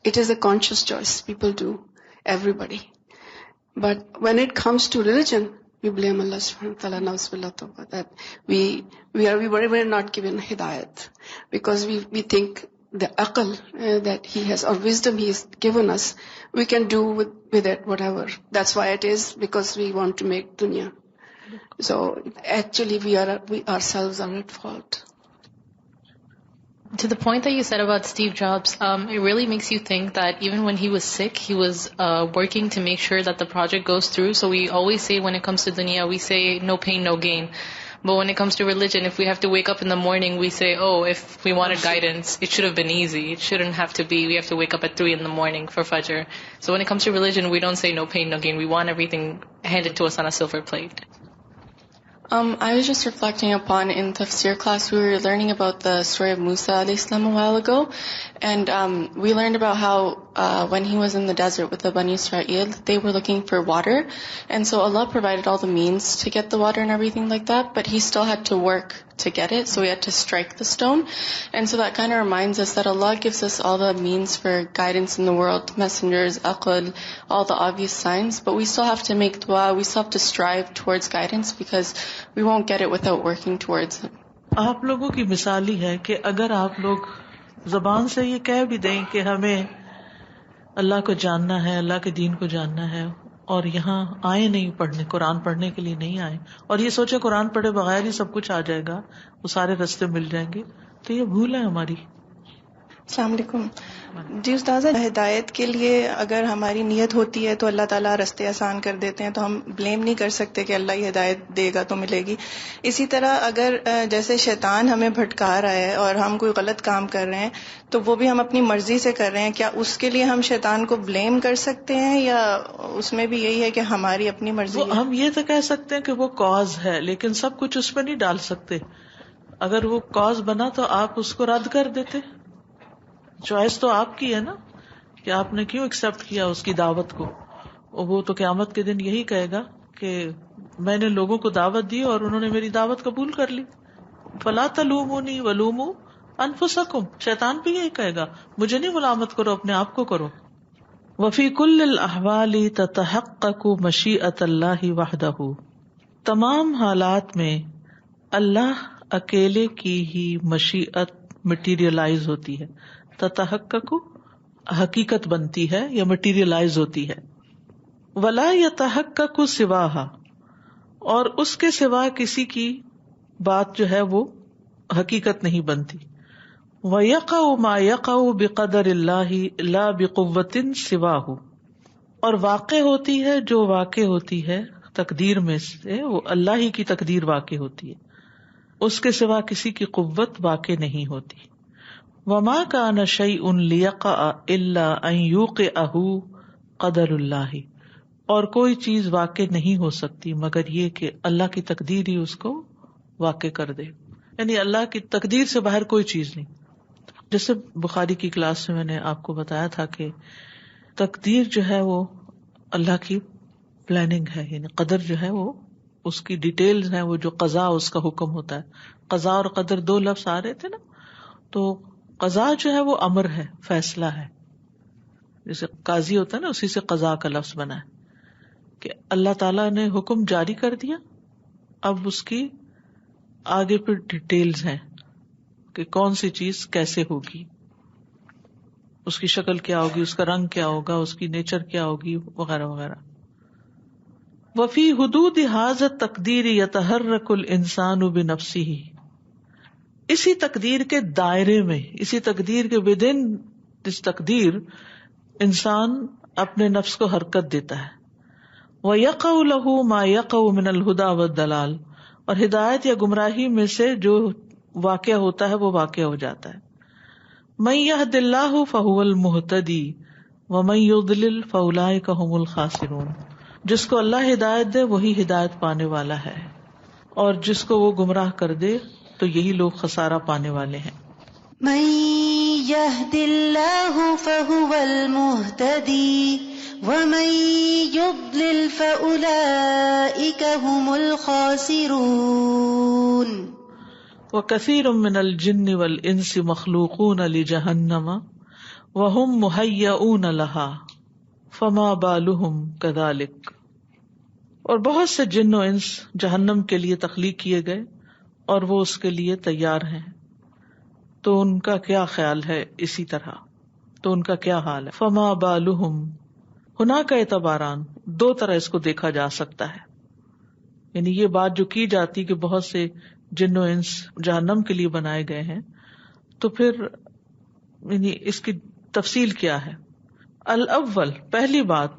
It is a conscious choice people do, everybody. But when it comes to religion, we blame Allah subhanahu wa ta'ala, na'uzubillah tawbah, that we were not given hidayat because we think the aql that he has, or wisdom he has given us, we can do with it whatever. That's why it is, because we want to make dunya. So actually we ourselves are at fault. To the point that you said about Steve Jobs, it really makes you think that even when he was sick, he was working to make sure that the project goes through. So we always say when it comes to dunya, we say no pain, no gain. But when it comes to religion, if we have to wake up in the morning, we say, oh, if we wanted guidance, it should have been easy. It shouldn't have to be, we have to wake up at 3 in the morning for Fajr. So when it comes to religion, we don't say no pain, no gain. We want everything handed to us on a silver plate. I was just reflecting upon, in tafsir class, we were learning about the story of Musa alayhi salam a while ago, and we learned about how when he was in the desert with the Bani Israel, they were looking for water, and so Allah provided all the means to get the water and everything like that, but he still had to work to get it, so he had to strike the stone. And so that kind of reminds us that Allah gives us all the means for guidance in the world, messengers, aql, all the obvious signs, but we still have to make dua, we still have to strive towards guidance, because we won't get it without working towards it. آپ لوگوں کی مثال ہی ہے کہ اگر آپ لوگ زبان سے یہ کہہ بھی دیں کہ ہمیں اللہ کو جاننا ہے، اللہ کے دین کو جاننا ہے، اور یہاں آئے نہیں پڑھنے، قرآن پڑھنے کے لیے نہیں آئے، اور یہ سوچے قرآن پڑھے بغیر ہی سب کچھ آ جائے گا، وہ سارے راستے مل جائیں گے، تو یہ بھول ہے ہماری. السلام علیکم جی. استاذہ، ہدایت کے لیے اگر ہماری نیت ہوتی ہے تو اللہ تعالیٰ راستے آسان کر دیتے ہیں، تو ہم بلیم نہیں کر سکتے کہ اللہ ہی ہدایت دے گا تو ملے گی. اسی طرح اگر جیسے شیطان ہمیں بھٹکا رہا ہے اور ہم کوئی غلط کام کر رہے ہیں تو وہ بھی ہم اپنی مرضی سے کر رہے ہیں، کیا اس کے لیے ہم شیطان کو بلیم کر سکتے ہیں، یا اس میں بھی یہی ہے کہ ہماری اپنی مرضی ہے؟ ہم یہ تو کہہ سکتے ہیں کہ وہ کاز ہے، لیکن سب کچھ اس پہ نہیں ڈال سکتے. اگر وہ کاز بنا تو آپ اس کو رد کر دیتے. چوائس تو آپ کی ہے نا کہ آپ نے کیوں ایکسپٹ کیا اس کی دعوت کو. وہ تو قیامت کے دن یہی کہے گا کہ میں نے لوگوں کو دعوت دی اور انہوں نے میری دعوت قبول کر لی. فلا تلومونی ولوموا انفسکم، شیطان بھی یہی کہے گا، مجھے نہیں ملامت کرو، اپنے آپ کو کرو. وفی کل الاحوال تتحقق مشیئۃ اللہ وحدہ، تمام حالات میں اللہ اکیلے کی ہی مشیئت مٹیریلائز ہوتی ہے. تتحقق حقیقت بنتی ہے یا مٹیریلائز ہوتی ہے. ولا یتحقق سواہا، اور اس کے سوا کسی کی بات جو ہے وہ حقیقت نہیں بنتی. وَيَقَعُ مَا يَقَعُ بِقَدَرِ اللَّهِ لَا بِقُوَّةٍ سِوَاهُ، اور واقع ہوتی ہے جو واقع ہوتی ہے تقدیر میں سے، وہ اللہ ہی کی تقدیر واقع ہوتی ہے، اس کے سوا کسی کی قوت واقع نہیں ہوتی. وَمَا كَانَ شَيْءٌ لِيَقَعَ إِلَّا أَن يُوقِعَهُ قَدَرُ اللَّهِ، اور کوئی چیز واقع نہیں ہو سکتی مگر یہ کہ اللہ کی تقدیر ہی اس کو واقع کر دے. یعنی اللہ کی تقدیر سے باہر کوئی چیز نہیں. جیسے بخاری کی کلاس میں نے آپ کو بتایا تھا کہ تقدیر جو ہے وہ اللہ کی پلاننگ ہے، یعنی قدر جو ہے وہ اس کی ڈیٹیلز ہیں، وہ جو قضاء اس کا حکم ہوتا ہے. قضاء اور قدر دو لفظ آ رہے تھے نا، تو قضاء جو ہے وہ امر ہے، فیصلہ ہے. جیسے قاضی ہوتا ہے نا، اسی سے قضاء کا لفظ بنا ہے کہ اللہ تعالیٰ نے حکم جاری کر دیا، اب اس کی آگے پھر ڈیٹیلز ہیں کہ کون سی چیز کیسے ہوگی، اس کی شکل کیا ہوگی، اس کا رنگ کیا ہوگا، اس کی نیچر کیا ہوگی، وغیرہ وغیرہ. وفی حدود ھذا التقدیر یتحرک الانسان بنفسہ، اسی تقدیر کے دائرے میں، اسی تقدیر کے ودن اس تقدیر انسان اپنے نفس کو حرکت دیتا ہے. وَيَقَعُ لَهُ مَا يَقَعُ مِنَ الْهُدَى وَالضَّلَالِ، اور ہدایت یا گمراہی میں سے جو واقع ہوتا ہے وہ واقع ہو جاتا ہے. مَن يَهْدِ اللَّهُ فَهُوَ الْمُهْتَدِي وَمَن يُضْلِلْ فَأُولَٰئِكَ هُمُ الْخَاسِرُونَ، جس کو اللہ ہدایت دے وہی ہدایت پانے والا ہے، اور جس کو وہ گمراہ کر دے تو یہی لوگ خسارہ پانے والے ہیں. من يهد الله فهو المهتدي ومن يضلل فأولئك هم الخاسرون. وكثير من الجن والإنس مخلوقون لجهنم وهم مهيئون لها فما بالهم كذلك، اور بہت سے جن و انس جہنم کے لیے تخلیق کیے گئے اور وہ اس کے لیے تیار ہیں، تو ان کا کیا خیال ہے اسی طرح، تو ان کا کیا حال ہے. فما بالهم، ہنا کا اعتباران، دو طرح اس کو دیکھا جا سکتا ہے. یعنی یہ بات جو کی جاتی کہ بہت سے جن و انس جہنم کے لیے بنائے گئے ہیں، تو پھر یعنی اس کی تفصیل کیا ہے. الاول، پہلی بات،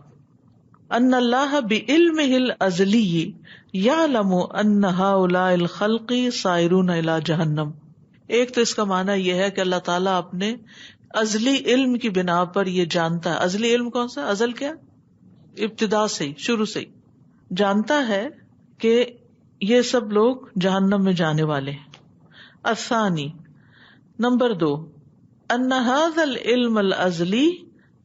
ان اللہ بعلمہ الازلی یعلم ان ہؤلاء الخلق سائرون الی جہنم. ایک تو اس کا معنی یہ ہے کہ اللہ تعالیٰ اپنے ازلی علم کی بنا پر یہ جانتا ہے. ازلی علم کون سا؟ ازل کیا؟ ابتدا سے ہی، شروع سے ہی جانتا ہے کہ یہ سب لوگ جہنم میں جانے والے ہیں. الثانی، نمبر 2، ان ھذا العلم الازلی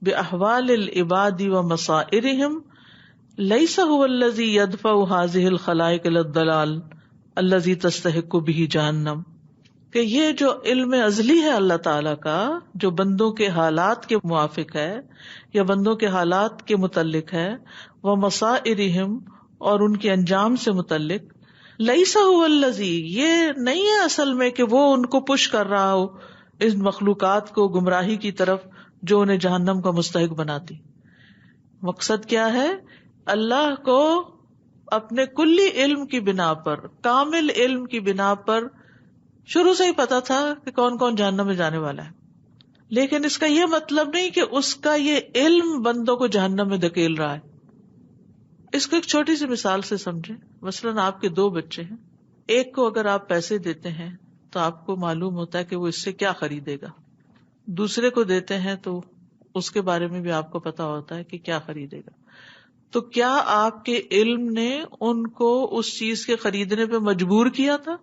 باحوال العباد ومصائرهم ليس هو الذي يدفع هذه الخلائق الى الضلال الذي تستحق به جہنم، کہ یہ جو علم ازلی ہے اللہ تعالیٰ کا، جو بندوں کے حالات کے موافق ہے یا بندوں کے حالات کے متعلق ہے، ومصائرهم، اور ان کے انجام سے متعلق، لیس هو الذی، یہ نہیں ہے اصل میں کہ وہ ان کو پش کر رہا ہو ان مخلوقات کو گمراہی کی طرف جو انہیں جہنم کا مستحق بناتی. مقصد کیا ہے؟ اللہ کو اپنے کلی علم کی بنا پر، کامل علم کی بنا پر شروع سے ہی پتا تھا کہ کون کون جہنم میں جانے والا ہے، لیکن اس کا یہ مطلب نہیں کہ اس کا یہ علم بندوں کو جہنم میں دھکیل رہا ہے. اس کو ایک چھوٹی سی مثال سے سمجھیں. مثلاً آپ کے 2 بچے ہیں، ایک کو اگر آپ پیسے دیتے ہیں تو آپ کو معلوم ہوتا ہے کہ وہ اس سے کیا خریدے گا، دوسرے کو دیتے ہیں تو اس کے بارے میں بھی آپ کو پتا ہوتا ہے کہ کیا خریدے گا. تو کیا آپ کے علم نے ان کو اس چیز کے خریدنے پہ مجبور کیا تھا؟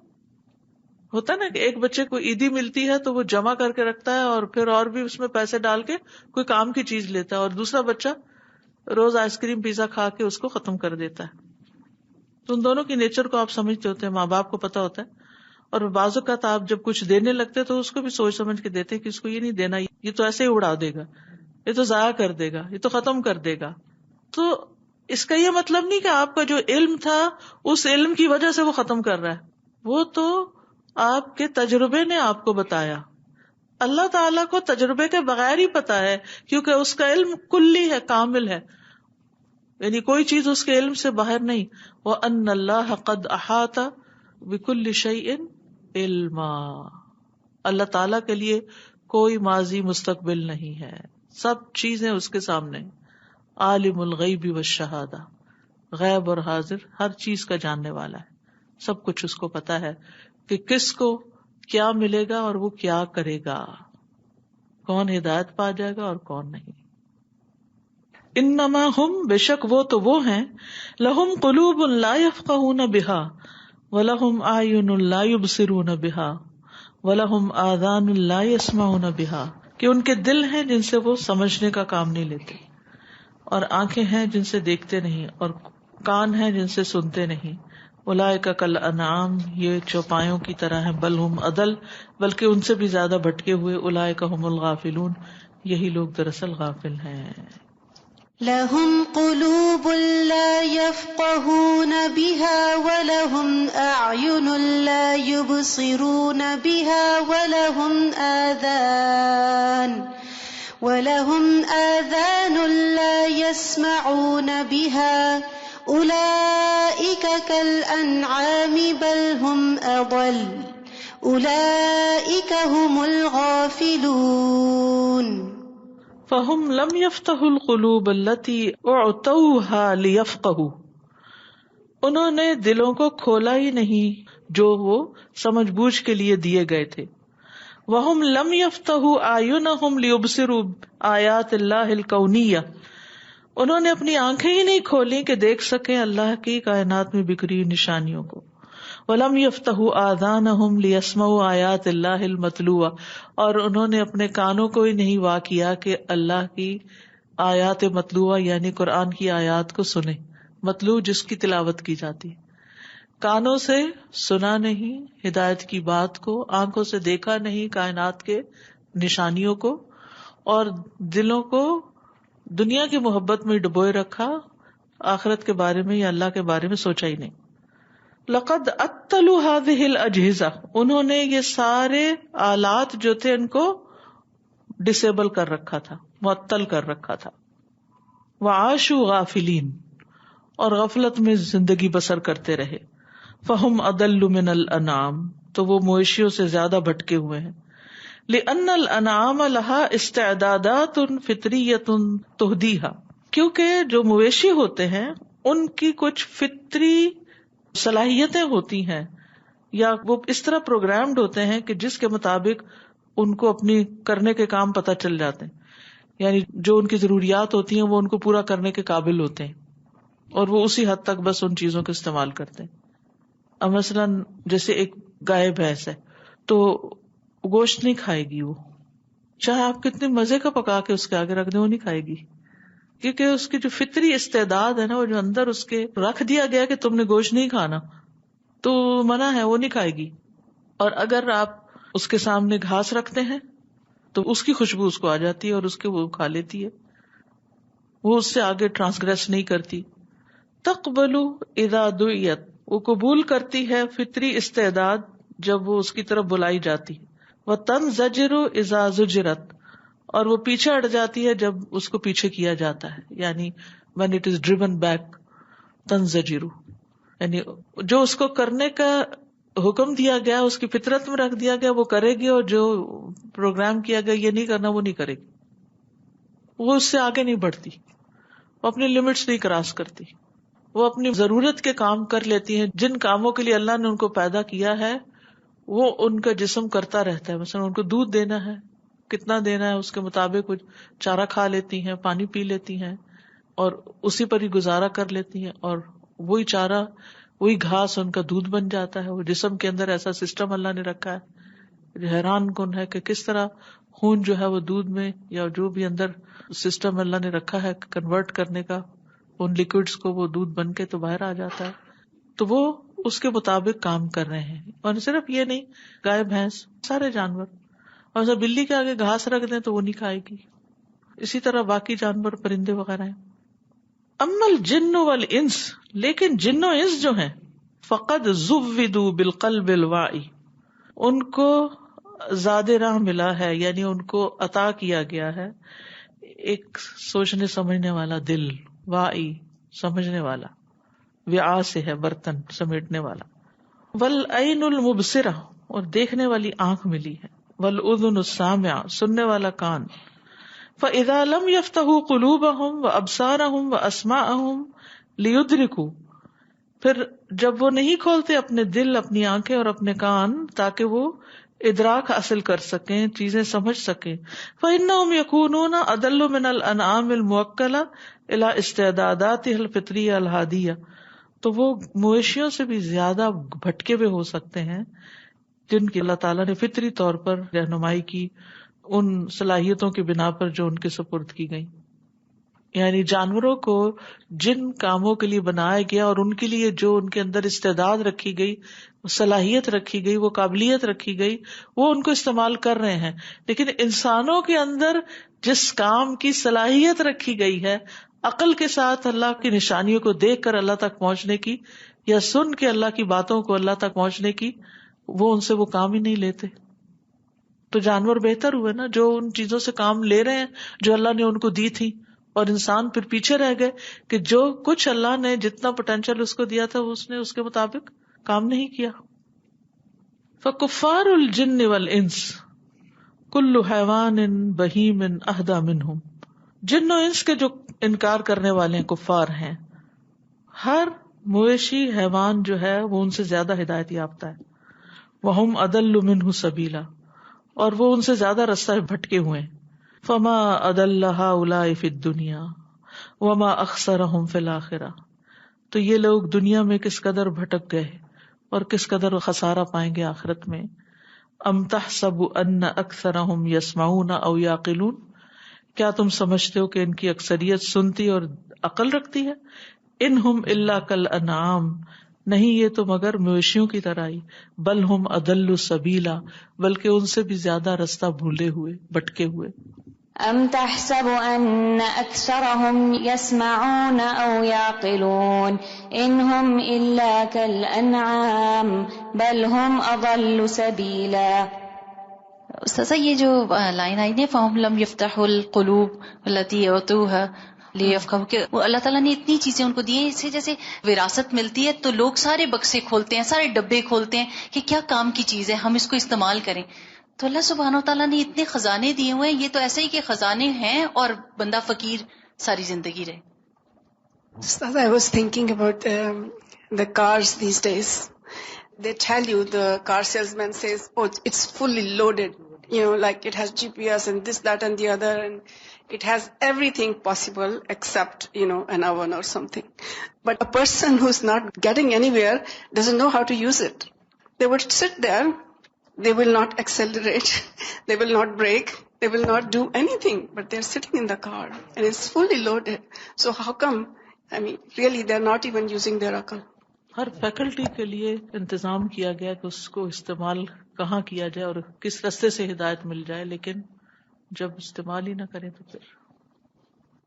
ہوتا نا کہ ایک بچے کو عیدی ملتی ہے تو وہ جمع کر کے رکھتا ہے اور پھر اور بھی اس میں پیسے ڈال کے کوئی کام کی چیز لیتا ہے، اور دوسرا بچہ روز آئس کریم پیزا کھا کے اس کو ختم کر دیتا ہے. تو ان دونوں کی نیچر کو آپ سمجھتے ہوتے ہیں، ماں باپ کو پتا ہوتا ہے. اور بعض اوقات آپ جب کچھ دینے لگتے تو اس کو بھی سوچ سمجھ کے دیتے کہ اس کو یہ نہیں دینا، یہ تو ایسے ہی اڑا دے گا، یہ تو ضائع کر دے گا، یہ تو ختم کر دے گا. تو اس کا یہ مطلب نہیں کہ آپ کا جو علم تھا اس علم کی وجہ سے وہ ختم کر رہا ہے، وہ تو آپ کے تجربے نے آپ کو بتایا. اللہ تعالیٰ کو تجربے کے بغیر ہی پتا ہے، کیونکہ اس کا علم کلی ہے، کامل ہے، یعنی کوئی چیز اس کے علم سے باہر نہیں. وَأَنَّ اللَّهَ قَدْ أَحَاطَ بِكُلِّ شَيْءٍ عِلْمًا. اللہ تعالیٰ کے لیے کوئی ماضی مستقبل نہیں ہے، سب چیزیں اس کے سامنے. عالم الغیب والشہادہ، غیب اور حاضر ہر چیز کا جاننے والا ہے. سب کچھ اس کو پتا ہے کہ کس کو کیا ملے گا اور وہ کیا کرے گا، کون ہدایت پا جائے گا اور کون نہیں. انما ہم، بے شک وہ تو وہ ہیں، لہم قلوب لا یفقہون بہا ولہم اعین لا یبصرون بہا ولہم آذان لا یسمعون بہا، کہ ان کے دل ہیں جن سے وہ سمجھنے کا کام نہیں لیتے، اور آنکھیں ہیں جن سے دیکھتے نہیں، اور کان ہیں جن سے سنتے نہیں. اولئک کالانعام، یہ چوپایوں کی طرح ہیں، بل ہم اضل، بلکہ ان سے بھی زیادہ بھٹکے ہوئے. اولئک هم الغافلون، یہی لوگ دراصل غافل ہیں. لهم قلوب لا يفقهون بها ولهم أعين لا يبصرون بها ولهم آذان لا يسمعون بها أولئك كالأنعام بل هم أضل أولئك هم الغافلون. فَهُمْ لَمْ يَفْتَحُوا الْقُلُوبَ الَّتِي أُعْطَوْهَا لِيَفْقَهُوا، انہوں نے دلوں کو کھولا ہی نہیں جو وہ سمجھ بوجھ کے لیے دیے گئے تھے. وَهُمْ لَمْ يَفْتَحُوا أَعْيُنَهُمْ لِيُبْصِرُوا آيَاتِ اللَّهِ الْكَوْنِيَّةِ، انہوں نے اپنی آنکھیں ہی نہیں کھولی کہ دیکھ سکیں اللہ کی کائنات میں بکھری نشانیوں کو. وَلَمْ يَفْتَحُوا آذَانَهُمْ لِيَسْمَعُوا آيَاتِ اللَّهِ الْمَتْلُوَةِ، اور انہوں نے اپنے کانوں کو ہی نہیں وا کیا کہ اللہ کی آیات مطلوعہ یعنی قرآن کی آیات کو سنیں. مطلوع جس کی تلاوت کی جاتی ہے، کانوں سے سنا نہیں ہدایت کی بات کو، آنکھوں سے دیکھا نہیں کائنات کے نشانیوں کو، اور دلوں کو دنیا کی محبت میں ڈبوئے رکھا، آخرت کے بارے میں یا اللہ کے بارے میں سوچا ہی نہیں. لقد اتلوا هذه الاجهزه، انہوں نے یہ سارے آلات جو تھے ان کو ڈسیبل کر رکھا تھا، معطل کر رکھا تھا. وعاشوا غافلین، اور غفلت میں زندگی بسر کرتے رہے. فہم اضل من الانعام، تو وہ مویشیوں سے زیادہ بھٹکے ہوئے ہیں. لأن الانعام لها استعدادات فطریۃ تهدیها، کیونکہ جو مویشی ہوتے ہیں ان کی کچھ فطری صلاحیتیں ہوتی ہیں، یا وہ اس طرح پروگرامڈ ہوتے ہیں کہ جس کے مطابق ان کو اپنی کرنے کے کام پتہ چل جاتے ہیں، یعنی جو ان کی ضروریات ہوتی ہیں وہ ان کو پورا کرنے کے قابل ہوتے ہیں، اور وہ اسی حد تک بس ان چیزوں کا استعمال کرتے ہیں. اب مثلاً جیسے ایک گائے بھینس ہے تو گوشت نہیں کھائے گی، وہ چاہے آپ کتنے مزے کا پکا کے اس کے آگے رکھ دیں وہ نہیں کھائے گی، کیونکہ اس کی جو فطری استعداد ہے نا، وہ جو اندر اس کے رکھ دیا گیا کہ تم نے گوشت نہیں کھانا، تو منع ہے، وہ نہیں کھائے گی. اور اگر آپ اس کے سامنے گھاس رکھتے ہیں تو اس کی خوشبو اس کو آ جاتی ہے اور اس کے وہ کھا لیتی ہے، وہ اس سے آگے ٹرانسگریس نہیں کرتی. تقبل اذا دعیت، وہ قبول کرتی ہے فطری استعداد جب وہ اس کی طرف بلائی جاتی. وتنزجر اذا زجرت، اور وہ پیچھے ہٹ جاتی ہے جب اس کو پیچھے کیا جاتا ہے، یعنی when it is driven back. تنزجر یعنی جو اس کو کرنے کا حکم دیا گیا، اس کی فطرت میں رکھ دیا گیا وہ کرے گی، اور جو پروگرام کیا گیا یہ نہیں کرنا وہ نہیں کرے گی. وہ اس سے آگے نہیں بڑھتی، وہ اپنی لمٹس نہیں کراس کرتی، وہ اپنی ضرورت کے کام کر لیتی ہیں. جن کاموں کے لیے اللہ نے ان کو پیدا کیا ہے وہ ان کا جسم کرتا رہتا ہے. مثلا ان کو دودھ دینا ہے، کتنا دینا ہے اس کے مطابق وہ چارہ کھا لیتی ہیں، پانی پی لیتی ہیں، اور اسی پر ہی گزارا کر لیتی ہیں، اور وہی چارہ وہی گھاس ان کا دودھ بن جاتا ہے. وہ جسم کے اندر ایسا سسٹم اللہ نے رکھا ہے جو حیران کن ہے کہ کس طرح خون جو ہے وہ دودھ میں یا جو بھی اندر سسٹم اللہ نے رکھا ہے کنورٹ کرنے کا ان لیکوڈز کو، وہ دودھ بن کے تو باہر آ جاتا ہے. تو وہ اس کے مطابق کام کر رہے ہیں. اور صرف یہ نہیں، گائے بھینس سارے جانور، اور جب بلی کے آگے گھاس رکھ دیں تو وہ نہیں کھائے گی. اسی طرح باقی جانور پرندے وغیرہ ہیں. اما الجن والانس، لیکن جن و انس جو ہیں، فقد زودوا بالقلب الواعی، ان کو زاد راہ ملا ہے، یعنی ان کو عطا کیا گیا ہے ایک سوچنے سمجھنے والا دل، واعی سمجھنے والا، وعاء سے ہے برتن سمیٹنے والا. والعین المبصرہ، اور دیکھنے والی آنکھ ملی ہے. والاذن السامعہ، سننے والا کان. فاذا لم يفتحوا قلوبهم وابصارهم واسماعهم ليدركوا، پھر جب وہ نہیں کھولتے اپنے دل، اپنی آنکھیں اور اپنے کان تاکہ وہ ادراک حاصل کر سکیں، چیزیں سمجھ سکیں. فانهم يكونون اضل من الانعام الموکلہ الى استعداداتها الفطریہ الہادیہ، تو وہ مویشیوں سے بھی زیادہ بھٹکے ہوئے ہو سکتے ہیں جن کی اللہ تعالیٰ نے فطری طور پر رہنمائی کی ان صلاحیتوں کی بنا پر جو ان کے سپرد کی گئی. یعنی جانوروں کو جن کاموں کے لیے بنایا گیا اور ان کے لیے جو ان کے اندر استعداد رکھی گئی، صلاحیت رکھی گئی، وہ قابلیت رکھی گئی، وہ ان کو استعمال کر رہے ہیں. لیکن انسانوں کے اندر جس کام کی صلاحیت رکھی گئی ہے، عقل کے ساتھ اللہ کی نشانیوں کو دیکھ کر اللہ تک پہنچنے کی، یا سن کے اللہ کی باتوں کو اللہ تک پہنچنے کی، وہ ان سے وہ کام ہی نہیں لیتے. تو جانور بہتر ہوئے نا جو ان چیزوں سے کام لے رہے ہیں جو اللہ نے ان کو دی تھی، اور انسان پھر پیچھے رہ گئے کہ جو کچھ اللہ نے جتنا پوٹینشیل اس کو دیا تھا اس نے اس کے مطابق کام نہیں کیا. فکفار الجن والانس کل حیوان بہیم اہدی منہم، جن و انس کے جو انکار کرنے والے ہیں کفار ہیں، ہر مویشی حیوان جو ہے وہ ان سے زیادہ ہدایت یافتہ ہے. وہم اضل منہ سبیلا، اور وہ ان سے زیادہ رستہ بھٹکے ہوئے. فما اضل ہؤلاء فی الدنیا وما اخسرہم فی الآخرہ، تو یہ لوگ دنیا میں کس قدر بھٹک گئے اور کس قدر خسارہ پائیں گے آخرت میں. ام تحسب ان اکثرہم یسمعون او یعقلون، کیا تم سمجھتے ہو کہ ان کی اکثریت سنتی اور عقل رکھتی ہے؟ انہم الا کالانعام، نہیں یہ تو مگر مویشیوں کی طرح ہی. بل ہم اضل سبیلا، بلکہ ان سے بھی زیادہ رستہ بھولے ہوئے، بھٹکے ہوئے. ام تحسب ان اکثرهم يسمعون او يعقلون انهم الا كالانعام بل هم اضل سبیلا. استاذہ یہ جو لائن آئی ہے فَهُمْ لَمْ يَفْتَحُوا الْقُلُوبَ الَّتِي أُوتُوهَا لِيَفْقَهُوا، کہ اللہ تعالیٰ نے اتنی چیزیں ان کو دی ہیں، اس سے جیسے وراثت ملتی ہے تو لوگ سارے بکسے کھولتے ہیں، سارے ڈبے کھولتے ہیں کہ کیا کام کی چیز ہے، ہم اس کو استعمال کریں. تو اللہ سبحانہ و تعالیٰ نے اتنے خزانے دیے ہوئے ہیں، یہ تو ایسے ہی کہ خزانے ہیں اور بندہ فقیر ساری زندگی رہے. Ustaz, I was thinking about the cars these days. They tell you, the car salesman says, oh, it's fully loaded. You know, like it has GPS and this, that and the other, and it has everything possible except, you know, an oven or something. But a person who's not getting anywhere doesn't know how to use it. They would sit there, they will not accelerate, they will not brake, they will not do anything, but they're sitting in the car and it's fully loaded. So how come, I mean, really they're not even using their aql. Hare faculty کے لیے انتظام کیا گیا کہ اس کو استعمال کہاں کیا جائے اور کس رستے سے ہدایت مل جائے، لیکن جب استعمال ہی نہ کریں تو پھر.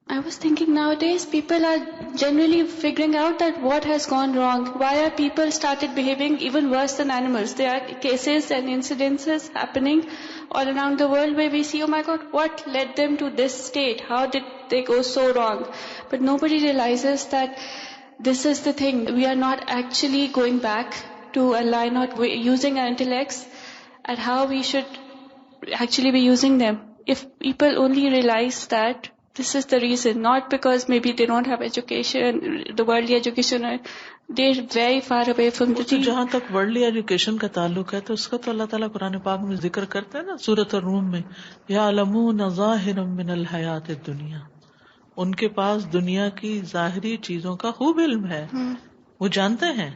I was thinking nowadays people are generally figuring out that what has gone wrong. Why are people started behaving even worse than animals? There are cases and incidences happening all around the world where we see, oh my God, what led them to this state? How did they go so wrong? But nobody realizes that this is the thing. We are not actually going back to Allah, not using our intellects and how we should actually be using them. If people only realize that this is the reason, not because maybe they don't have education, the worldly education, they're very far away from the deen. جہاں تک worldly education کا تعلق ہے تو اس کا تو اللہ تعالیٰ قرآن پاک میں ذکر کرتا ہے نا، سورۃ الروم میں، یعلمون ظاہرا من الحیات الدنیا، ان کے پاس دنیا کی ظاہری چیزوں کا خوب علم ہے، وہ جانتے ہیں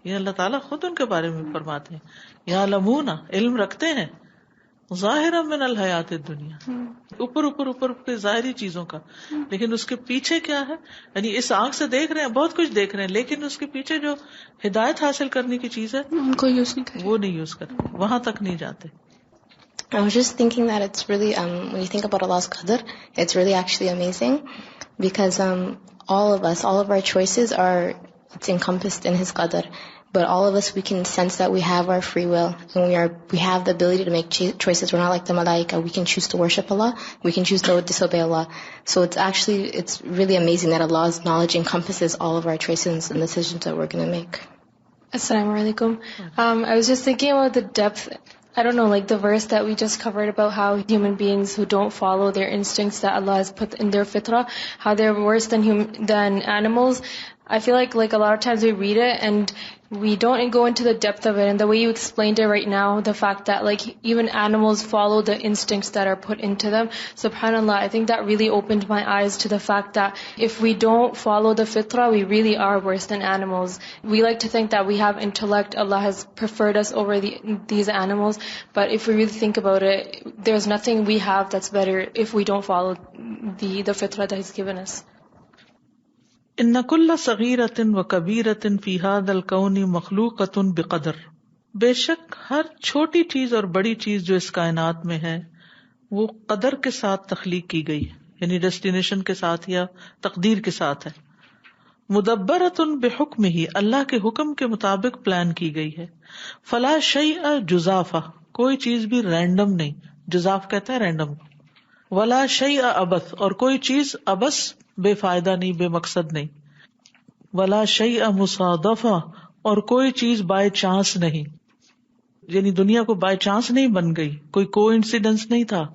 یہ اللہ تعالیٰ خود ان کے بارے میں فرماتے ہیں یعلمون، علم رکھتے ہیں، ظاہرا من الحیات الدنیا، اوپر کے ظاہری چیزوں کا، لیکن اس کے پیچھے کیا ہے، یعنی اس آنکھ سے دیکھ رہے ہیں، بہت کچھ دیکھ رہے ہیں، لیکن اس کے پیچھے جو ہدایت حاصل کرنے کی چیز ہے ان کو یوز نہیں کریں، وہ نہیں یوز کرتے، وہاں تک نہیں جاتے. I was just thinking that it's really, when you think about Allah's qadr, it's really actually amazing because all of us, all of our choices it's encompassed in His qadr. But all of us, we can sense that we have our free will and we have the ability to make choices. We're not like the malaika. We can choose to worship Allah. We can choose to disobey Allah. So it's really amazing that Allah's knowledge encompasses all of our choices and decisions that we're going to make. Assalamu alaikum. I was just thinking about the depth. I don't know, like the verse that we just covered about how human beings who don't follow their instincts that Allah has put in their fitrah, how they're worse than animals. I feel like a lot of times we read it and we don't go into the depth of it. And the way you explained it right now, the fact that even animals follow the instincts that are put into them, subhanAllah, I think that really opened my eyes to the fact that if we don't follow the fitrah, we really are worse than animals. We like to think that we have intellect, Allah has preferred us over these animals, but if we really think about it, there's nothing we have that's better if we don't follow the fitrah that He's given us. ان کل صغیرۃ و کبیرۃ فی ھذا الکون مخلوقۃ بقدر، بے شک ہر چھوٹی چیز اور بڑی چیز جو اس کائنات میں ہے وہ قدر کے ساتھ تخلیق کی گئی، یعنی ڈیسٹینیشن کے ساتھ یا تقدیر کے ساتھ ہے. مدبرۃ بحکمہ، اللہ کے حکم کے مطابق پلان کی گئی ہے. فلا شیء جزافہ، کوئی چیز بھی رینڈم نہیں، جزاف کہتا ہے رینڈم. ولا شیء عبث، اور کوئی چیز عبث بے فائدہ نہیں، بے مقصد نہیں. ولا شیء مصادفہ، اور کوئی چیز بائی چانس نہیں، یعنی دنیا کو بائی چانس نہیں بن گئی، کوئی کو انسیڈنس نہیں تھا،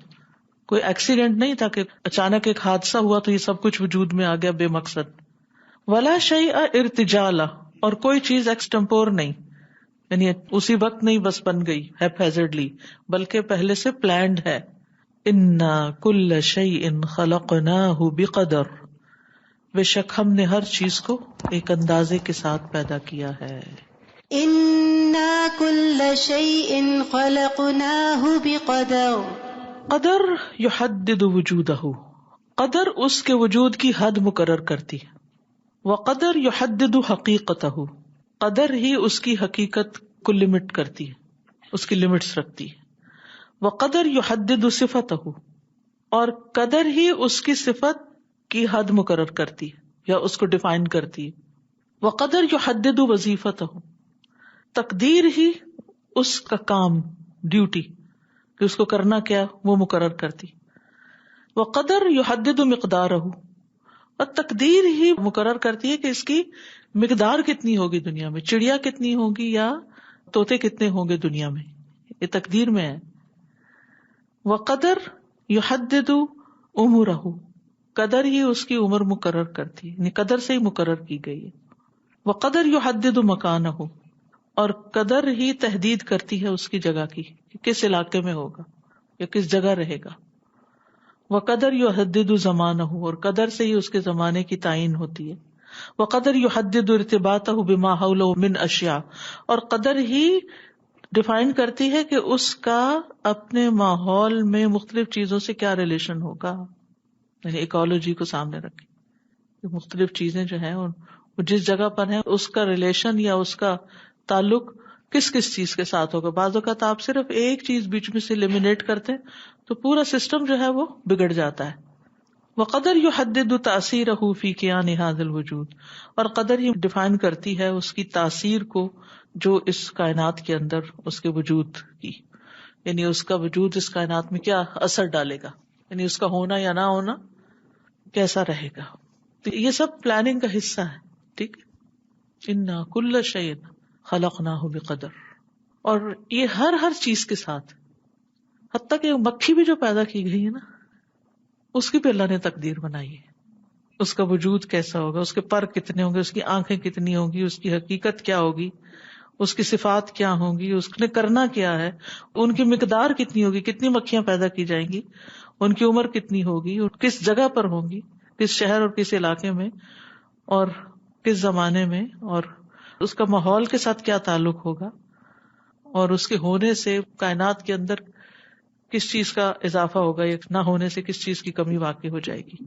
کوئی ایکسیڈنٹ نہیں تھا کہ اچانک ایک حادثہ ہوا تو یہ سب کچھ وجود میں آ گیا بے مقصد. ولا شیء ارتجالا، اور کوئی چیز ایکسٹمپور نہیں، یعنی اسی وقت نہیں بس بن گئی ہیپیزرڈلی، بلکہ پہلے سے پلانڈ ہے. انا کل شیء خلقناہ بقدر، بے شک ہم نے ہر چیز کو ایک اندازے کے ساتھ پیدا کیا ہے. انا کل شیء خلقناہ بقدر، قدر یحدد وجودہ، قدر اس کے وجود کی حد مقرر کرتی ہے. وقدر یحدد حقیقتہ، قدر ہی اس کی حقیقت کو لمٹ کرتی ہے، اس کی لمٹس رکھتی ہے. وقدر یحدد صفتہ، اور قدر ہی اس کی صفت کی حد مقرر کرتی ہے یا اس کو ڈیفائن کرتی ہے. وقدر یحدد وظیفتہ، تقدیر ہی اس کا کام، ڈیوٹی کہ اس کو کرنا کیا وہ مقرر کرتی. وقدر یحدد مقدارہ، اور تقدیر ہی مقرر کرتی ہے کہ اس کی مقدار کتنی ہوگی دنیا میں، چڑیا کتنی ہوگی یا طوطے کتنے ہوں گے دنیا میں، یہ تقدیر میں ہے. وقدر یحدد عمرہ، قدر ہی اس کی عمر مقرر کرتی ہے، یعنی قدر سے ہی مقرر کی گئی ہے. وقدر یحدد مکانہ، اور قدر ہی تحدید کرتی ہے اس کی جگہ کی کہ کس علاقے میں ہوگا یا کس جگہ رہے گا. وقدر یحدد زمانہ، اور قدر سے ہی اس کے زمانے کی تعین ہوتی ہے. وقدر یحدد ارتباطہ بما حولہ من اشیاء، اور قدر ہی ڈیفائن کرتی ہے کہ اس کا اپنے ماحول میں مختلف چیزوں سے کیا ریلیشن ہوگا، یعنی ایکالوجی کو سامنے رکھے، مختلف چیزیں جو ہیں وہ جس جگہ پر ہیں اس کا ریلیشن یا اس کا تعلق کس کس چیز کے ساتھ ہوگا. بعض اوقات آپ صرف ایک چیز بیچ میں سے ایلیمینیٹ کرتے ہیں تو پورا سسٹم جو ہے وہ بگڑ جاتا ہے. وقدر یحدد تاثیرہ فی قیام ھذا الوجود، اور قدر ہی ڈیفائن کرتی ہے اس کی تاثیر کو جو اس کائنات کے اندر اس کے وجود کی، یعنی اس کا وجود اس کائنات میں کیا اثر ڈالے گا، یعنی اس کا ہونا یا نہ ہونا کیسا رہے گا. تو یہ سب پلاننگ کا حصہ ہے. ٹھیک، انا کل شیء خلقناہ بقدر، اور یہ ہر چیز کے ساتھ، حتیٰ کہ مکھی بھی جو پیدا کی گئی ہے نا اس کی بھی اللہ نے تقدیر بنائی ہے، اس کا وجود کیسا ہوگا، اس کے پر کتنے ہوں گے، اس کی آنکھیں کتنی ہوں گی، اس کی حقیقت کیا ہوگی، اس کی صفات کیا ہوں گی، اس نے کرنا کیا ہے، ان کی مقدار کتنی ہوگی، کتنی مکھیاں پیدا کی جائیں گی، ان کی عمر کتنی ہوگی، کس جگہ پر ہوں گی، کس شہر اور کس علاقے میں اور کس زمانے میں، اور اس کا ماحول کے ساتھ کیا تعلق ہوگا اور اس کے ہونے سے کائنات کے اندر کس چیز کا اضافہ ہوگا یا نہ ہونے سے کس چیز کی کمی واقع ہو جائے گی.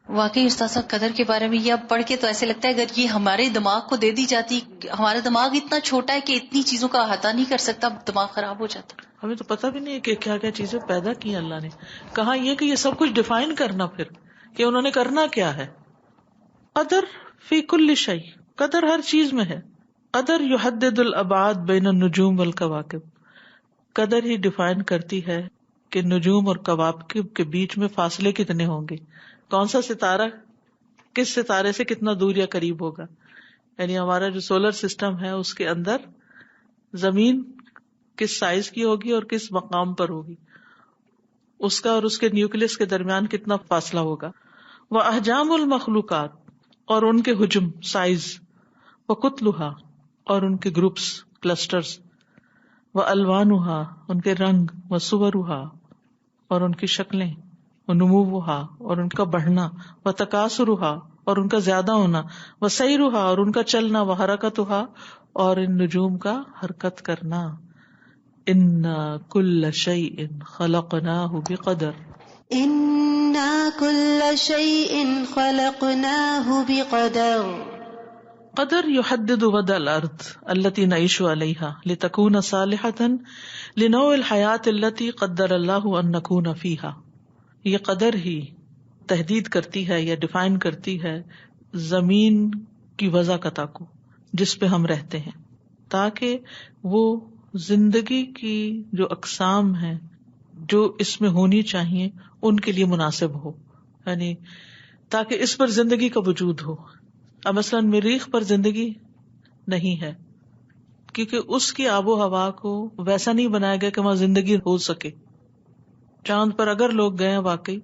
واقعی استاذ صاحب قدر کے بارے میں یہ اب پڑھ کے تو ایسے لگتا ہے اگر یہ ہمارے دماغ کو دے دی جاتی، ہمارا دماغ اتنا چھوٹا ہے کہ اتنی چیزوں کا احاطہ نہیں کر سکتا، دماغ خراب ہو جاتا. ہمیں تو پتہ بھی نہیں ہے کہ کیا کیا چیزیں پیدا کی اللہ نے. کہاں یہ کہ یہ سب کچھ ڈیفائن کرنا پھر کہ انہوں نے کرنا کیا ہے. قدر فی کل شیء، قدر ہر چیز میں ہے. قدر یحدد الابعاد بین النجوم والکواکب، قدر ہی ڈیفائن کرتی ہے کہ نجوم اور کواکب کے بیچ میں فاصلے کتنے ہوں گے، کون سا ستارہ کس ستارے سے کتنا دور یا قریب ہوگا. یعنی ہمارا جو سولر سسٹم ہے اس کے اندر زمین کس سائز کی ہوگی اور کس مقام پر ہوگی، اس کا اور اس کے نیوکلس کے درمیان کتنا فاصلہ ہوگا. وَأَحْجَامُ الْمَخْلُوقَاتِ، اور ان کے حجم سائز، وَقُتْلُهَا، اور ان کے گروپس کلسٹرز، وَأَلْوَانُهَا، ان کے رنگ، وَصُوَرُهَا، اور ان کی شکلیں، وَنُمُوُّهَا، اور ان کا بڑھنا، وَتَكَاثُرُهَا، اور ان کا زیادہ ہونا، وَسَيْرُهَا، اور ان کا چلنا، وَحَرَكَتُهَا، اور ان نجوم کا حرکت کرنا. إِنَّا كُلَّ شَيْءٍ خَلَقْنَاهُ بِقَدَرٍ، إِنَّا كُلَّ شَيْءٍ خَلَقْنَاهُ بِقَدَرٍ. قدر يحدد وضع الارض التي نعيش عليها لتكون صالحة لنوع الحياة التي قدر الله ان نكون فيها. یہ قدر ہی تحدید کرتی ہے یا ڈیفائن کرتی ہے زمین کی وضعیت کو جس پہ ہم رہتے ہیں، تاکہ وہ زندگی کی جو اقسام ہیں جو اس میں ہونی چاہیے ان کے لیے مناسب ہو، یعنی تاکہ اس پر زندگی کا وجود ہو. اب مثلاً مریخ پر زندگی نہیں ہے کیونکہ اس کی آب و ہوا کو ویسا نہیں بنایا گیا کہ وہاں زندگی ہو سکے. چاند پر اگر لوگ گئے ہیں واقعی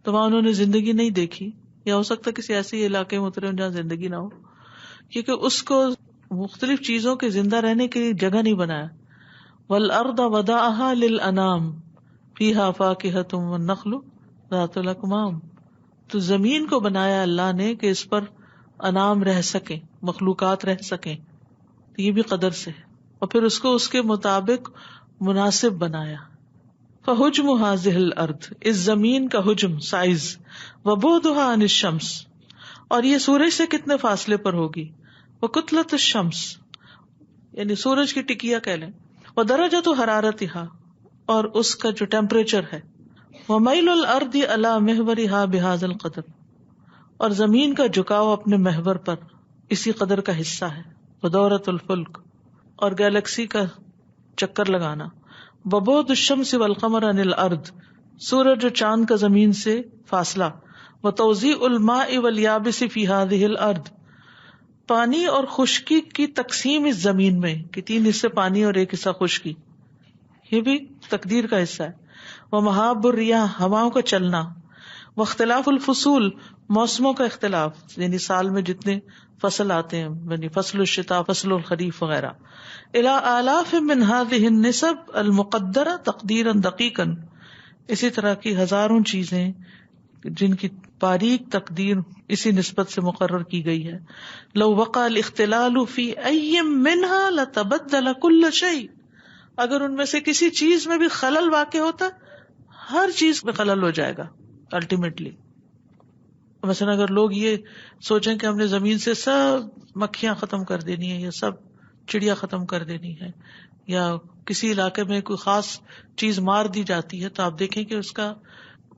تو وہاں انہوں نے زندگی نہیں دیکھی، یا ہو سکتا کسی ایسے علاقے میں اترے جہاں زندگی نہ ہو، کیونکہ اس کو مختلف چیزوں کے زندہ رہنے کی جگہ نہیں بنایا. وَالْأَرْضَ وَضَعَهَا لِلْأَنَامِ فِيهَا فَاكِهَةٌ وَالنَّخْلُ ذَاتُ الْأَكْمَامِ. تو زمین کو بنایا اللہ نے کہ اس پر انعام رہ سکیں، مخلوقات رہ سکیں، تو یہ بھی قدر سے ہے. اور پھر اس کو اس کے مطابق مناسب بنایا. فحجم هذه الارض، اس زمین کا حجم سائز، وبعدها عن الشمس، اور یہ سورج سے کتنے فاصلے پر ہوگی، وکتلۃ الشمس، یعنی سورج کی ٹکیا کہہ لیں، ودرجۃ حرارتها، اور اس کا جو ٹیمپریچر ہے، ومیل الارض علی محورها بهذا القدر، اور زمین کا جھکاؤ اپنے محور پر اسی قدر کا حصہ ہے. ودورۃ الفلک، اور گیلیکسی کا چکر لگانا. وبعد الشمس والقمر عن الارض، سورج اور چاند کا زمین سے فاصلہ. وتوزیع الماء والیابس فی هذه الارض، پانی اور خشکی کی تقسیم اس زمین میں کہ 3 حصے پانی اور 1 حصہ خشکی، یہ بھی تقدیر کا حصہ ہے. ومہاب الریاح، ہواؤں کا چلنا. واختلاف الفصول، موسموں کا اختلاف، یعنی سال میں جتنے فصل آتے ہیں، یعنی فصل الشتاء، فصل الخریف وغیرہ. الى آلاف من هذه النسب المقدرہ تقدیرا دقیقا، اسی طرح کی ہزاروں چیزیں جن کی باریک تقدیر اسی نسبت سے مقرر کی گئی ہے. لو وقع الاختلال فی ای منها لتبدل كل شیء، اگر ان میں سے کسی چیز میں بھی خلل واقع ہوتا ہر چیز میں خلل ہو جائے گا الٹیمیٹلی. مثلا اگر لوگ یہ سوچیں کہ ہم نے زمین سے سب مکھیاں ختم کر دینی ہے یا سب چڑیا ختم کر دینی ہے، یا کسی علاقے میں کوئی خاص چیز مار دی جاتی ہے، تو آپ دیکھیں کہ اس کا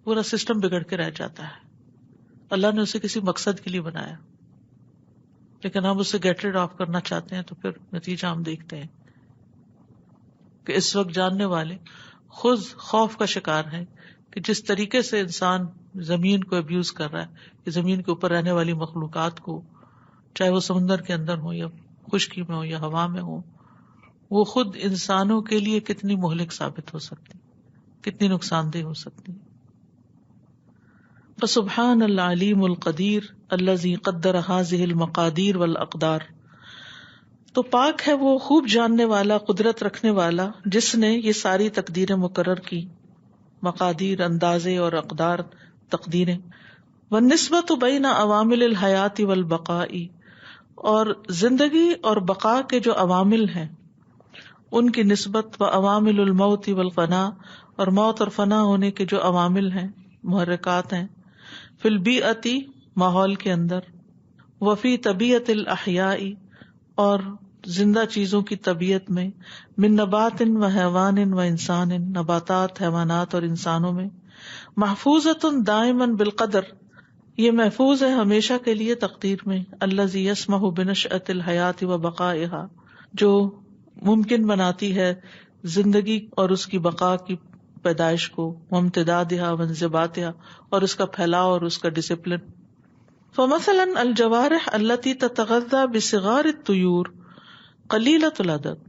پورا سسٹم بگڑ کے رہ جاتا ہے. اللہ نے اسے کسی مقصد کے لیے بنایا، لیکن ہم اسے گیٹ ریڈ آف کرنا چاہتے ہیں، تو پھر نتیجہ ہم دیکھتے ہیں کہ اس وقت جاننے والے خود خوف کا شکار ہیں کہ جس طریقے سے انسان زمین کو ابیوز کر رہا ہے، کہ زمین کے اوپر رہنے والی مخلوقات کو، چاہے وہ سمندر کے اندر ہو یا خشکی میں ہو یا ہوا میں ہو، وہ خود انسانوں کے لیے کتنی مہلک ثابت ہو سکتی، کتنی نقصان دہ ہو سکتی. فسبحان العلیم القدیر الذی قدر هذه المقادیر والاقدار، تو پاک ہے وہ خوب جاننے والا، قدرت رکھنے والا، جس نے یہ ساری تقدیریں مقرر کی، مقادیر اندازے اور اقدار تقدیریں. والنسبۃ بین عوامل الحیات والبقاء، اور زندگی اور بقا کے جو عوامل ہیں ان کی نسبت و عوامل الموت والفنا، اور موت اور فنا ہونے کے جو عوامل ہیں، محرکات ہیں، فی البیئتی ماحول کے اندر، وفی طبیعت الاحیاء اور زندہ چیزوں کی طبیعت میں، من نبات و حیوان و انسان، نباتات، حیوانات اور انسانوں میں، محفوظۃ دائما بالقدر، یہ محفوظ ہے ہمیشہ کے لیے تقدیر میں، الذی یسمح بنشأۃ الحیات و بقائها، جو ممکن بناتی ہے زندگی اور اس کی بقا کی پیدائش کو، وامتدادها وانضباطها، اور اس کا پھیلاؤ اور اس کا ڈسپلن۔ فمثلا الجوارح التي تتغذى بصغار الطيور قلیلۃ العدد،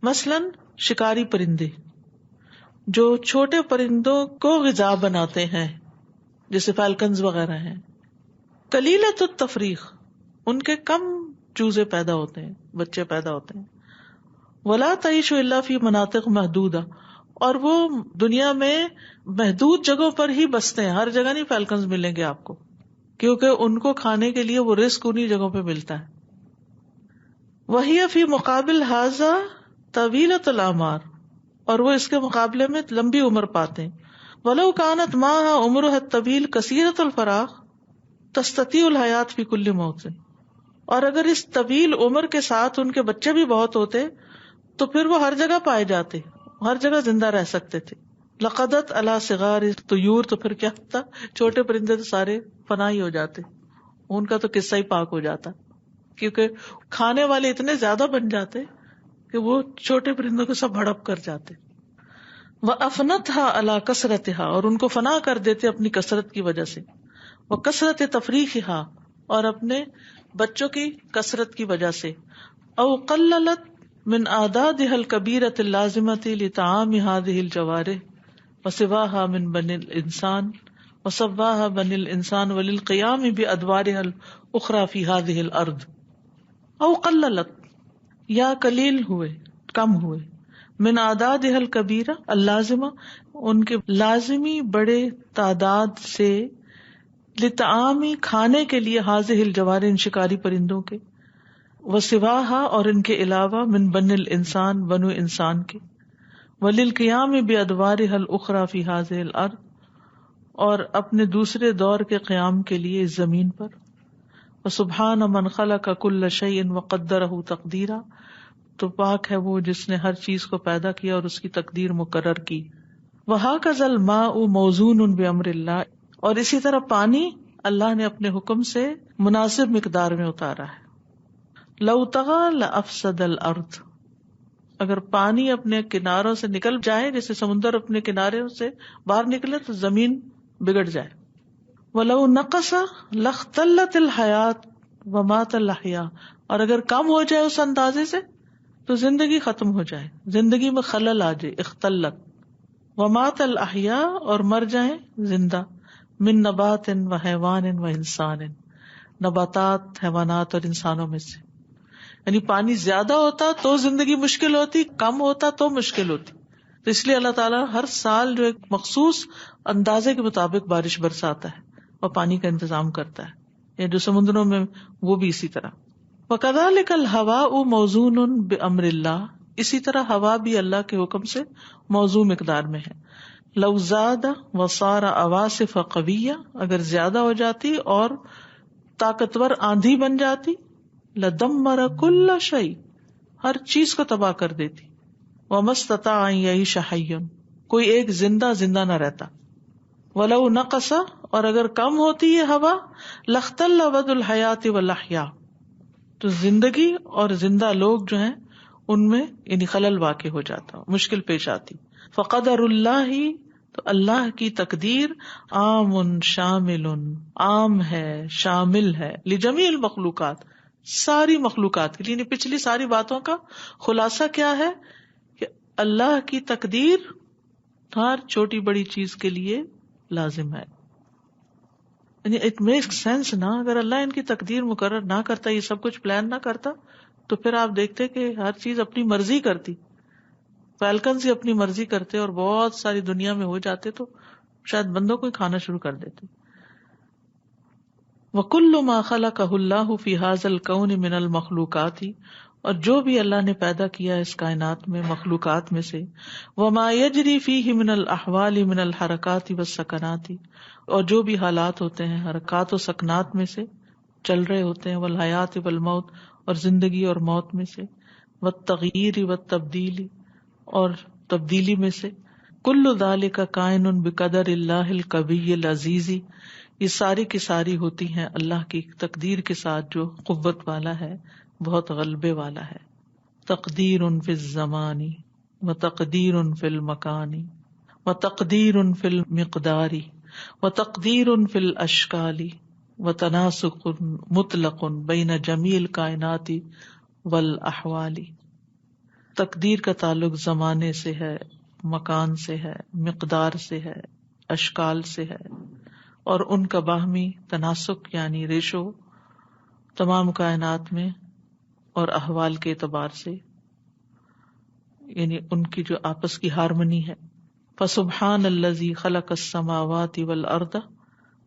مثلاً شکاری پرندے جو چھوٹے پرندوں کو غذا بناتے ہیں، جیسے فالکنز وغیرہ ہیں، قلیلۃ التفریخ، ان کے کم چوزے پیدا ہوتے ہیں، بچے پیدا ہوتے ہیں، ولا تعیش الا فی مناطق محدودہ، اور وہ دنیا میں محدود جگہوں پر ہی بستے ہیں، ہر جگہ نہیں فالکنز ملیں گے آپ کو، کیونکہ ان کو کھانے کے لیے وہ رزق انہی جگہوں پہ ملتا ہے۔ وہی فی مقابل ھذا طویلۃ الاعمار، اور وہ اس کے مقابلے میں لمبی عمر پاتے ہیں۔ ولو کانت معها عمرها الطویل کثیرۃ الفراغ تستطیع الحیات فی کل موطن، اور اگر اس طویل عمر کے ساتھ ان کے بچے بھی بہت ہوتے تو پھر وہ ہر جگہ پائے جاتے، ہر جگہ زندہ رہ سکتے تھے۔ لقدت علی صغار الطیور، تو پھر کیا ہوتا، چھوٹے پرندے تو سارے فنا ہی ہو جاتے، ان کا تو قصہ ہی پاک ہو جاتا، کیونکہ کھانے والے اتنے زیادہ بن جاتے کہ وہ چھوٹے پرندوں کو سب ہڑپ کر جاتے۔ وَأَفْنَتْهَا عَلَى كَثْرَتِهَا، اور ان کو فنا کر دیتے اپنی کثرت کی وجہ سے، وَكَثْرَتِ تَفْرِيخِهَا، اور اپنے بچوں کی کثرت کی وجہ سے، او قللت من اعدادها الكبيرة اللازمة لطعام هذه الجوارح وسواها من بني الانسان وسواها بني الانسان وللقيام بادوارها الاخرى في هذه الارض، او قللت، یا قلیل ہوئے، کم ہوئے، من اعدادها الكبيرة اللازمة، ان کے لازمی بڑے تعداد سے، لطعامی کھانے کے لیے، هذه الجوارح، ان شکاری پرندوں کے، وسواها، اور ان کے علاوہ، من بن الانسان، بنو انسان کے، وللقیام بادوارها الاخرى فی هذه الارض، اور اپنے دوسرے دور کے قیام کے لیے اس زمین پر۔ وسبحان من خلق کل شیء وقدره تقدیرا، تو پاک ہے وہ جس نے ہر چیز کو پیدا کیا اور اس کی تقدیر مقرر کی۔ وهكذا الماء موزون بامر اللہ، اور اسی طرح پانی اللہ نے اپنے حکم سے مناسب مقدار میں اتارا ہے۔ لو طغى لافسد الارض، اگر پانی اپنے کناروں سے نکل جائے، جیسے سمندر اپنے کنارے سے باہر نکلے تو زمین بگڑ جائے۔ وَلَوْ نَقَصَ لَاخْتَلَّتِ الْحَيَاةُ وَمَاتَ الْأَحْيَاءُ، اور اگر کم ہو جائے اس اندازے سے تو زندگی ختم ہو جائے، زندگی میں خلل آ جائے، اختلت۔ وَمَاتَ الْأَحْيَاءُ، اور مر جائیں زندہ، من نبات و حیوان و انسان، نباتات، حیوانات اور انسانوں میں سے۔ یعنی پانی زیادہ ہوتا تو زندگی مشکل ہوتی، کم ہوتا تو مشکل ہوتی، تو اس لیے اللہ تعالیٰ ہر سال جو ایک مخصوص اندازے کے مطابق بارش برساتا ہے اور پانی کا انتظام کرتا ہے، یا جو سمندروں میں وہ بھی اسی طرح۔ وَكَذَلِكَ الْهَوَاءُ مَوْزُونٌ بِأَمْرِ اللَّهِ، اسی طرح ہوا بھی اللہ کے حکم سے موزوں مقدار میں ہے۔ لو زاد وصار عواصف قویہ، اگر زیادہ ہو جاتی اور طاقتور آندھی بن جاتی، لدمر کل شیء، ہر چیز کو تباہ کر دیتی، وما استطاع ان یعیش حی، کوئی ایک زندہ نہ رہتا۔ ولو نقص، اور اگر کم ہوتی یہ ہوا، لاختل ود الحیات والاحیاء، تو زندگی اور زندہ لوگ جو ہیں ان میں یعنی خلل واقع ہو جاتا، مشکل پیش آتی۔ فقدر اللہ، تو اللہ کی تقدیر عام شامل، عام ہے، شامل ہے، لجمیع المخلوقات، ساری مخلوقات کے لیے۔ یعنی پچھلی ساری باتوں کا خلاصہ کیا ہے کہ اللہ کی تقدیر ہر چھوٹی بڑی چیز کے لیے لازم ہے۔ یعنی اٹ میک سینس نا، اگر اللہ ان کی تقدیر مقرر نہ کرتا، یہ سب کچھ پلان نہ کرتا، تو پھر آپ دیکھتے کہ ہر چیز اپنی مرضی کرتی، فیلکنز ہی اپنی مرضی کرتے اور بہت ساری دنیا میں ہو جاتے، تو شاید بندوں کو ہی کھانا شروع کر دیتے۔ وَكُلُّ مَا خَلَقَهُ اللَّهُ فِي هَذَا الْكَوْنِ مِنَ الْمَخْلُوقَاتِ، اور جو بھی اللہ نے پیدا کیا اس کائنات میں مخلوقات میں سے، وَمَا يَجْرِي فِيهِ مِنَ الْأَحْوَالِ مِنَ الْحَرَكَاتِ وَالسَّكَنَاتِ، اور جو بھی حالات ہوتے ہیں حرکات و سکنات میں سے چل رہے ہوتے ہیں، والحیات والموت، اور زندگی اور موت میں سے، والتغییر والتبدیل، اور تبدیلی میں سے، کل ذالک کائن بقدر اللہ القوی العزیز، یہ ساری کی ساری ہوتی ہیں اللہ کی تقدیر کے ساتھ جو قوت والا ہے، بہت غلبے والا ہے. تقدیر فی الزمان وتقدیر فی المکان وتقدیر فی المقدار وتقدیر فی الاشکال وتناسق مطلق بین جمیع الکائنات والاحوال. تقدیر کا تعلق زمانے سے ہے، مکان سے ہے، مقدار سے ہے، اشکال سے ہے، اور ان کا باہمی تناسق یعنی ریشو تمام کائنات میں اور احوال کے اعتبار سے، یعنی ان کی جو آپس کی ہارمنی ہے. فسبحان الذی خلق السماوات والارض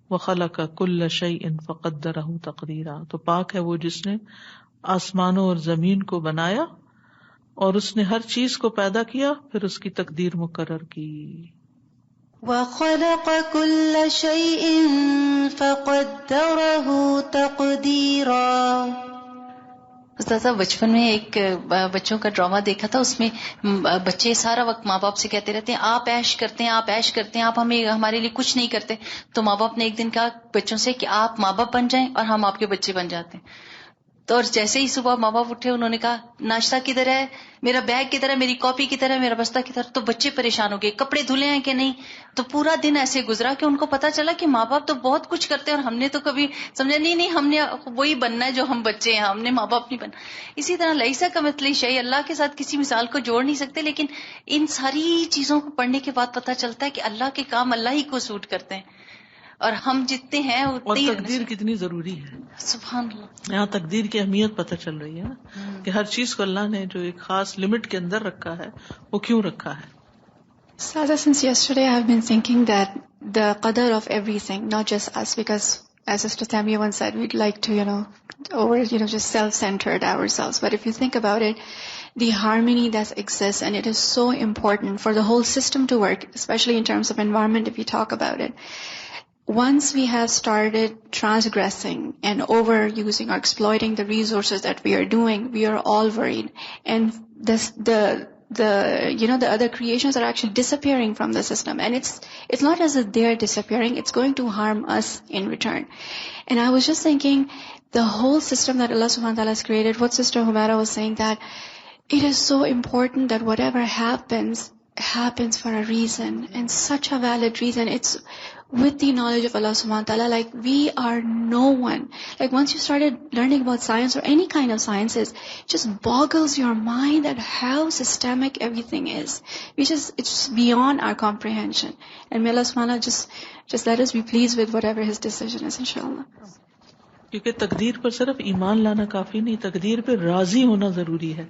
وخلق کل شیء فقدرہ تقدیرا، تو پاک ہے وہ جس نے آسمانوں اور زمین کو بنایا اور اس نے ہر چیز کو پیدا کیا پھر اس کی تقدیر مقرر کی. وَخَلَقَ كُلَّ شَيْءٍ فَقَدَّرَهُ تَقْدِيرًا. استاذہ بچپن میں ایک بچوں کا ڈرامہ دیکھا تھا، اس میں بچے سارا وقت ماں باپ سے کہتے رہتے ہیں آپ عیش کرتے ہیں، آپ عیش کرتے ہیں، آپ ہمارے لیے کچھ نہیں کرتے. تو ماں باپ نے ایک دن کہا بچوں سے کہ آپ ماں باپ بن جائیں اور ہم آپ کے بچے بن جاتے ہیں. تو اور جیسے ہی صبح ماں باپ اٹھے انہوں نے کہا ناشتہ کدھر ہے، میرا بیگ کدھر ہے، میری کاپی کدھر ہے، میرا بستہ کدھر. تو بچے پریشان ہو گئے کپڑے دھلے ہیں کہ نہیں. تو پورا دن ایسے گزرا کہ ان کو پتا چلا کہ ماں باپ تو بہت کچھ کرتے ہیں اور ہم نے تو کبھی سمجھا نہیں ہم نے وہی بننا ہے جو ہم بچے ہیں، ہم نے ماں باپ نہیں بننا. اسی طرح لیسا کمثلہ شیء، اللہ کے ساتھ کسی مثال کو جوڑ نہیں سکتے، لیکن ان ساری چیزوں کو پڑھنے کے بعد پتا چلتا ہے کہ اللہ کے کام اللہ ہی کو سوٹ کرتے ہیں اور ہم جتنے ہیں اور تقدیر کتنی ضروری ہے. سبحان اللہ. یہاں تقدیر کی اہمیت پتہ چل رہی ہے نا کہ ہر چیز کو اللہ نے جو ایک خاص لمٹ کے اندر رکھا ہے وہ کیوں رکھا ہے. Sada, since yesterday I've been thinking that the qadar of everything, not just us, because as Sister Samia once said, we'd like to, just self-centered ourselves. But if you think about it, the harmony that exists, and it is so important for the whole system to work, especially in terms of environment if you talk about it. Once we have started transgressing and overusing or exploiting the resources that we are doing, we are all worried. And the other creations are actually disappearing from the system. And it's not as if they are disappearing, it's going to harm us in return. And I was just thinking, the whole system that Allah subhanahu wa ta'ala has created, what Sister Humaira was saying, that it is so important that whatever happens for a reason, and such a valid reason. It's with the knowledge of Allah subhanahu wa ta'ala, like we are no one. Like once you started learning about science or any kind of sciences, it just boggles your mind at how systemic everything is. It's beyond our comprehension. And may Allah subhanahu wa ta'ala just let us be pleased with whatever His decision is, inshallah. کیونکہ تقدیر پر صرف ایمان لانا کافی نہیں، تقدیر پہ راضی ہونا ضروری ہے.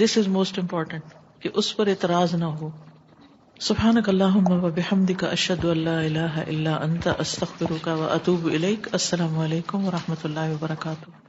This is most important، کہ اس پر اعتراض نہ ہو. سبحانک اللہم و بحمدک اشہد ان لا الہ الا انت استغفرک و اتوب الیک. السلام علیکم و رحمۃ اللہ وبرکاتہ.